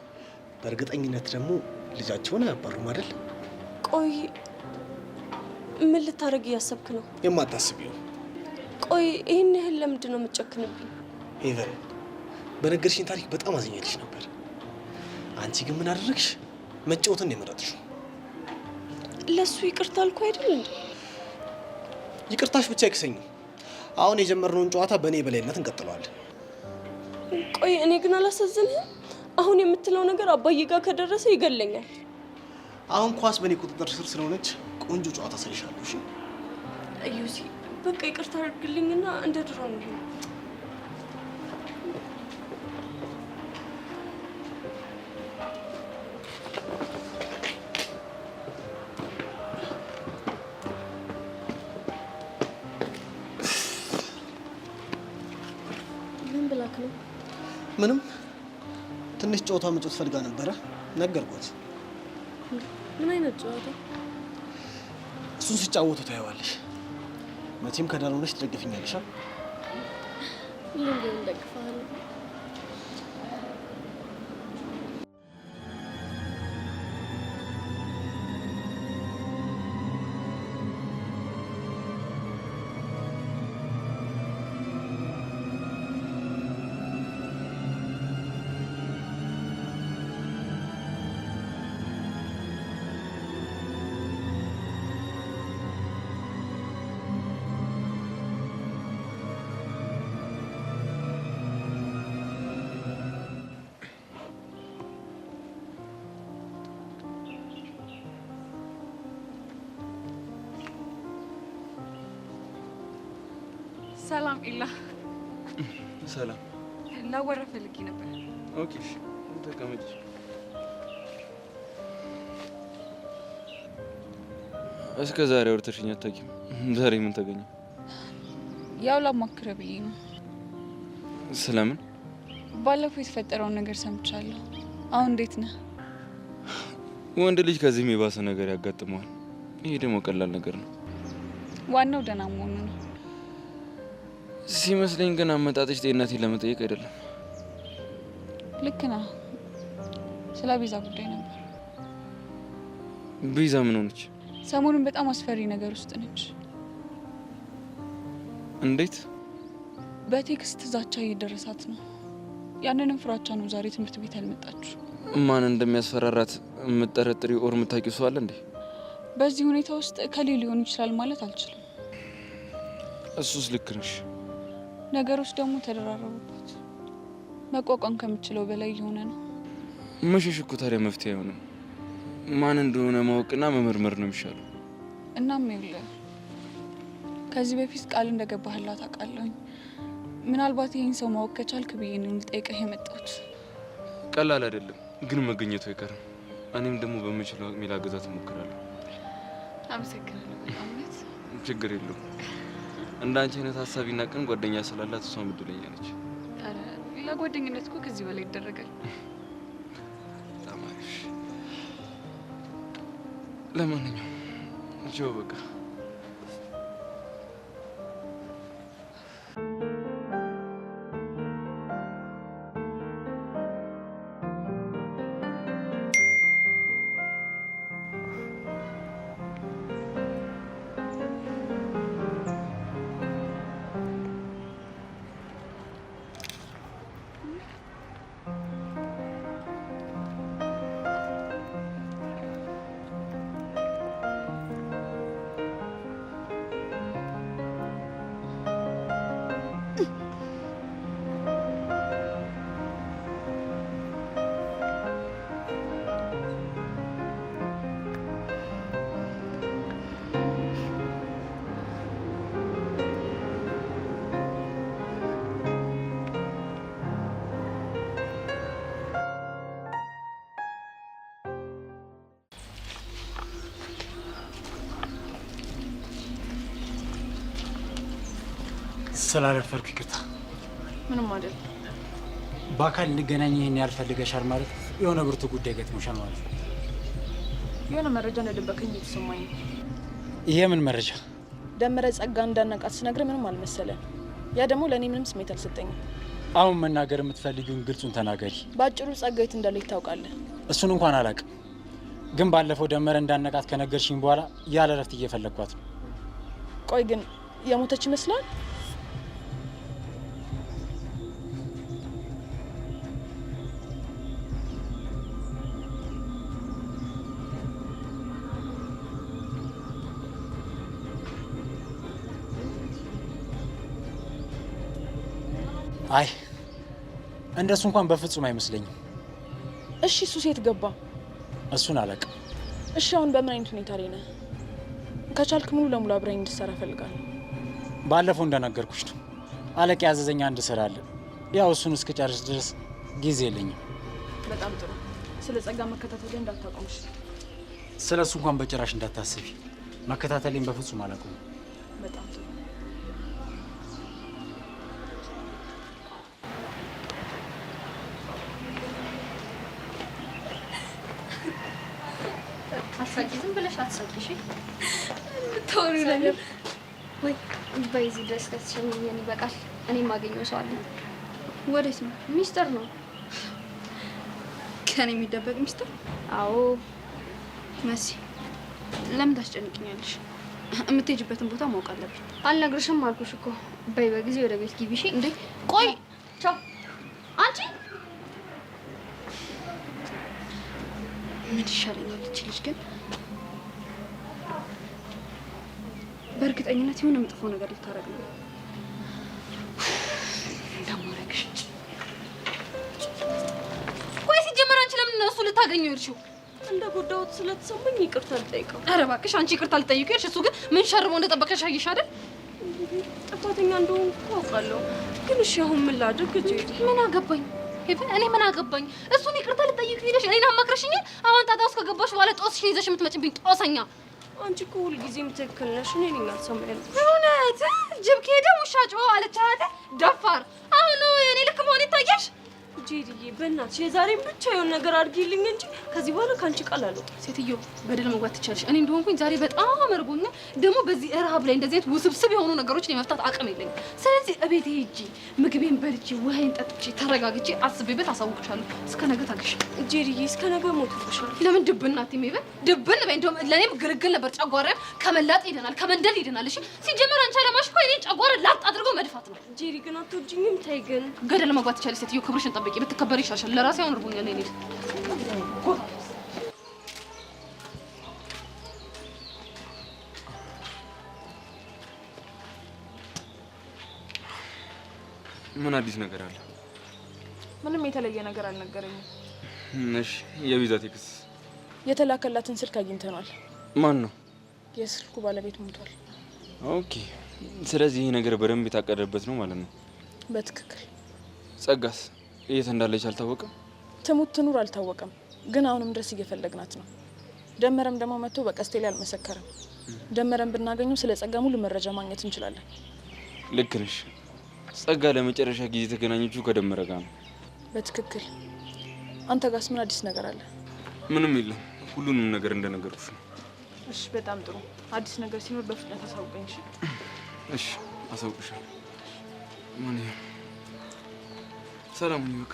በእርግጠኝነት ደግሞ ልጃቸውን አያባሩም አይደል? ቆይ ምን ልታደርግ እያሰብክ ነው? የማታስቢው። ቆይ ይህን ያህል ለምንድን ነው የምትጨክንብኝ? ሄቨን በነገርሽኝ ታሪክ በጣም አዝኛልሽ ነበር። አንቺ ግን ምን አደረግሽ? መጫወትን ነው የመረጥሽው። ለሱ ይቅርታ አልኩ አይደል እንዴ? ይቅርታሽ ብቻ አይክሰኝም። አሁን የጀመርነውን ጨዋታ በእኔ በላይነት እንቀጥለዋለን። ቆይ እኔ ግን አላሳዝንህም? አሁን የምትለው ነገር አባዬ ጋር ከደረሰ ይገለኛል። አሁን ኳስ በእኔ ቁጥጥር ስር ስለሆነች ቆንጆ ጨዋታ ሰርሻለሁ። እሺ እዩሲ በቃ ይቅርታ አድርግልኝና እንደ ድሮ ነው። ምን ብላክ ነው? ምንም ትንሽ ጨዋታ መጫወት ፈልጋ ነበረ ነገርኳት። ምን አይነት ጨዋታ? እሱን ሲጫወቱ ታየዋለሽ። መቼም ከዳር ሆነሽ ትደግፊኛለሽ። ሁሉም ቢሆን እንደግፋለሁ። ሰላም ኢላ። ሰላም። ላወራ ፈልጌ ነበር። ኦኬ እሺ፣ ተቀመጭ። እስከ ዛሬ አውርተሽኝ አታውቂም። ዛሬ ምን ተገኘ? ያው ላማክረህ ብዬ ነው። ስለምን? ባለፈው የተፈጠረውን ነገር ሰምቻለሁ። አሁን እንዴት ነህ? ወንድ ልጅ ከዚህም የባሰ ነገር ያጋጥመዋል። ይሄ ደግሞ ቀላል ነገር ነው። ዋናው ደህና መሆኑ ነው ሲመስለኝ። ግን አመጣጥሽ ጤንነቴን ለመጠየቅ አይደለም። ልክ ነህ። ስለ ቤዛ ጉዳይ ነበር። ቤዛ ምን ሆነች? ሰሞኑን በጣም አስፈሪ ነገር ውስጥ ነች። እንዴት? በቴክስት ዛቻ እየደረሳት ነው። ያንንም ፍራቻ ነው ዛሬ ትምህርት ቤት ያልመጣችሁ። ማን እንደሚያስፈራራት የምትጠረጥሪው ኦር የምታውቂው ሰው አለ እንዴ? በዚህ ሁኔታ ውስጥ ከሌ ሊሆን ይችላል ማለት አልችልም። እሱስ ልክ ነሽ። ነገሮች ደግሞ ተደራረቡበት። መቋቋም ከምችለው በላይ እየሆነ ነው። መሸሽ እኮ ታዲያ መፍትሄ አይሆንም። ማን እንደሆነ ማወቅና መመርመር ነው የሚሻለው። እናም ይኸውልህ ከዚህ በፊት ቃል እንደገባህላት አውቃለሁኝ። ምናልባት ይህን ሰው ማወቅ ከቻልክ ብዬ ነው ልጠይቅህ የመጣሁት። ቀላል አይደለም ግን መገኘቱ አይቀርም። እኔም ደግሞ በምችለው አቅሜ ላገዛት እሞክራለሁ። አመሰግናለሁ። በጣምነት ችግር የለውም። እንዳንቺ አይነት ሀሳቢና ቅን ጓደኛ ስላላት እሷም እድለኛ ነች። ኧረ ለጓደኝነት እኮ ከዚህ በላይ ይደረጋል። በጣም አሪፍ። ለማንኛውም ጆ በቃ ስላረፈርኩ ይቅርታ። ምንም አይደል። በአካል እንገናኝ ይሄን ያልፈልገሻል ማለት የሆነ ብርቱ ጉዳይ ገጥሞሻል ማለት ነው። የሆነ መረጃ እንደደበቀኝ እየተሰማኝ ነው። ይሄ ምን መረጃ? ደመረ ጸጋ እንዳናቃት ስነግር ምንም አልመሰለን። ያ ደግሞ ለእኔ ምንም ስሜት አልሰጠኝም። አሁን መናገር የምትፈልጊውን ግልጹን ተናገሪ። በአጭሩ ጸጋ የት እንዳለች ታውቃለህ? እሱን እንኳን አላውቅም፣ ግን ባለፈው ደመረ እንዳነቃት ከነገርሽኝ በኋላ ያለ እረፍት እየፈለግኳት ነው። ቆይ ግን የሞተች ይመስላል? አይ እንደሱ እንኳን በፍጹም አይመስለኝም። እሺ እሱ ሴት ገባ? እሱን አላውቅም። እሺ አሁን በምን አይነት ሁኔታ ላይ ነህ? ከቻልክ ሙሉ ለሙሉ አብረኝ እንድትሰራ እፈልጋለሁ። ባለፈው እንደነገርኩሽ ነው። አለቃ ያዘዘኝ አንድ ስራ አለ። ያው እሱን እስከጨርስ ድረስ ጊዜ የለኝም። በጣም ጥሩ። ስለ ጸጋ መከታተል እንዳታቆምሽ። ስለ እሱ እንኳን በጭራሽ እንዳታስቢ። መከታተሌን በፍጹም አላቆምም። በጣም ጥሩ። አሳቂ፣ ዝም ብለሽ አትሳቂ። እሺ ተወሩ ነገር ወይ በዚህ ድረስ ከተሸኘኝ ይበቃል። እኔ የማገኘው ሰው አለ። ወዴት ነው? ሚስጥር ነው። ከኔ የሚደበቅ ሚስጥር? አዎ። መሲ ለምን ታስጨንቅኛለሽ? የምትሄጂበትን ቦታ ማወቅ አለብኝ። አልነግርሽም አልኩሽ እኮ። በይ በጊዜ ወደ ቤት ግቢ። እሺ እንዴ ቆይ፣ ቻው። አንቺ ምን ይሻለኛል? እቺ ልጅ ግን በእርግጠኝነት የሆነ መጥፎ ነገር ልታረግ ነው። እንደማረግሽ ቆይ፣ ሲጀመር አንቺ ለምን ነው እሱ ልታገኘው ይርሽው? እንደ ጎዳሁት ስለተሰማኝ ይቅርታ ልጠይቀው። ኧረ እባክሽ አንቺ ይቅርታ ልጠይቁ ይርሽ። እሱ ግን ምን ሸርቦ እንደጠበቀሽ አየሽ አይደል? ጥፋተኛ እንደሆንኩ አውቃለሁ። ግን እሺ አሁን ምን ላድርግ? ምን አገባኝ? እኔ ምን አገባኝ? እሱን ይቅርታ ልጠይቁ ሄደሽ እኔን አማክረሽኛል። አሁን ጣጣ ውስጥ ከገባሽ በኋላ ጦስሽን ይዘሽ የምትመጭብኝ ጦሰኛ። አንቺ እኮ ሁልጊዜም ትክክል ነሽ። እኔ ነኝ አልሰማኝ። እውነት ጅብ ከሄደ ውሻ ጮኸ አለች አይደል? ደፋር። አሁን ነው የኔ ልክ መሆን ይታያሽ? ጄሪዬ በእናትሽ የዛሬን ብቻ የሆነ ነገር አድርጊልኝ እንጂ ከዚህ በኋላ ከአንቺ ቃል አልወጣም። ሴትዮ ገደል መግባት ትችላለሽ። እኔ እንደሆንኩኝ ዛሬ በጣም እርቦኛል። ደግሞ በዚህ ረሃብ ላይ እንደዚህ አይነት ውስብስብ የሆኑ ነገሮችን የመፍታት አቅም የለኝም። ስለዚህ እቤቴ ሄጄ ምግቤን በልቼ ውሃዬን ጠጥቼ ተረጋግቼ አስቤበት አሳውቅሻለሁ። እስከ ነገ ታገሽ ጄሪዬ። እስከ ነገ ሞትብሻል። ለምን ድብን አትይም? ይበል ድብን በይ። እንደውም ለእኔም ግልግል ነበር። ጨጓራዬም ከመላጥ ይደናል፣ ከመንደል ይደናል። እሺ ሲጀመር አንቺ አለማሽ እኮ እኔ ጨጓራ ላጥ አድርጎ መድፋት ነው። ጄሪ ግን አትወጂኝም? ተይ ግን ገደል መግባት ትችላለሽ። ሴትዮ ክብርሽን ጠብቂ። ብትከበር ይሻሻል። ለራሴ አሁን እርቦኛል። እኔ ምን አዲስ ነገር አለ? ምንም የተለየ ነገር አልነገረኝም። እሺ የቪዛ ቴክስት የተላከላትን ስልክ አግኝተናል። ማን ነው? የስልኩ ባለቤት ሞቷል። ኦኬ። ስለዚህ ይሄ ነገር በደንብ የታቀደበት ነው ማለት ነው። በትክክል። ጸጋስ የት እንዳለች አልታወቀም? ትሙት ትኑር አልታወቀም፣ ግን አሁንም ድረስ እየፈለግናት ነው። ደመረም ደግሞ መጥቶ በቀስቴ ላይ አልመሰከረም። ደመረም ብናገኘው ስለ ጸጋ ሙሉ መረጃ ማግኘት እንችላለን። ልክ ነሽ። ጸጋ ለመጨረሻ ጊዜ የተገናኘችው ከደመረ ጋር ነው። በትክክል። አንተ ጋርስ ምን አዲስ ነገር አለ? ምንም የለም። ሁሉንም ነገር እንደነገርኩሽ ነው። እሺ፣ በጣም ጥሩ። አዲስ ነገር ሲኖር በፍጥነት አሳውቀኝ። እሺ፣ አሳውቅሻለሁ። ማን ሰላም ነው? በቃ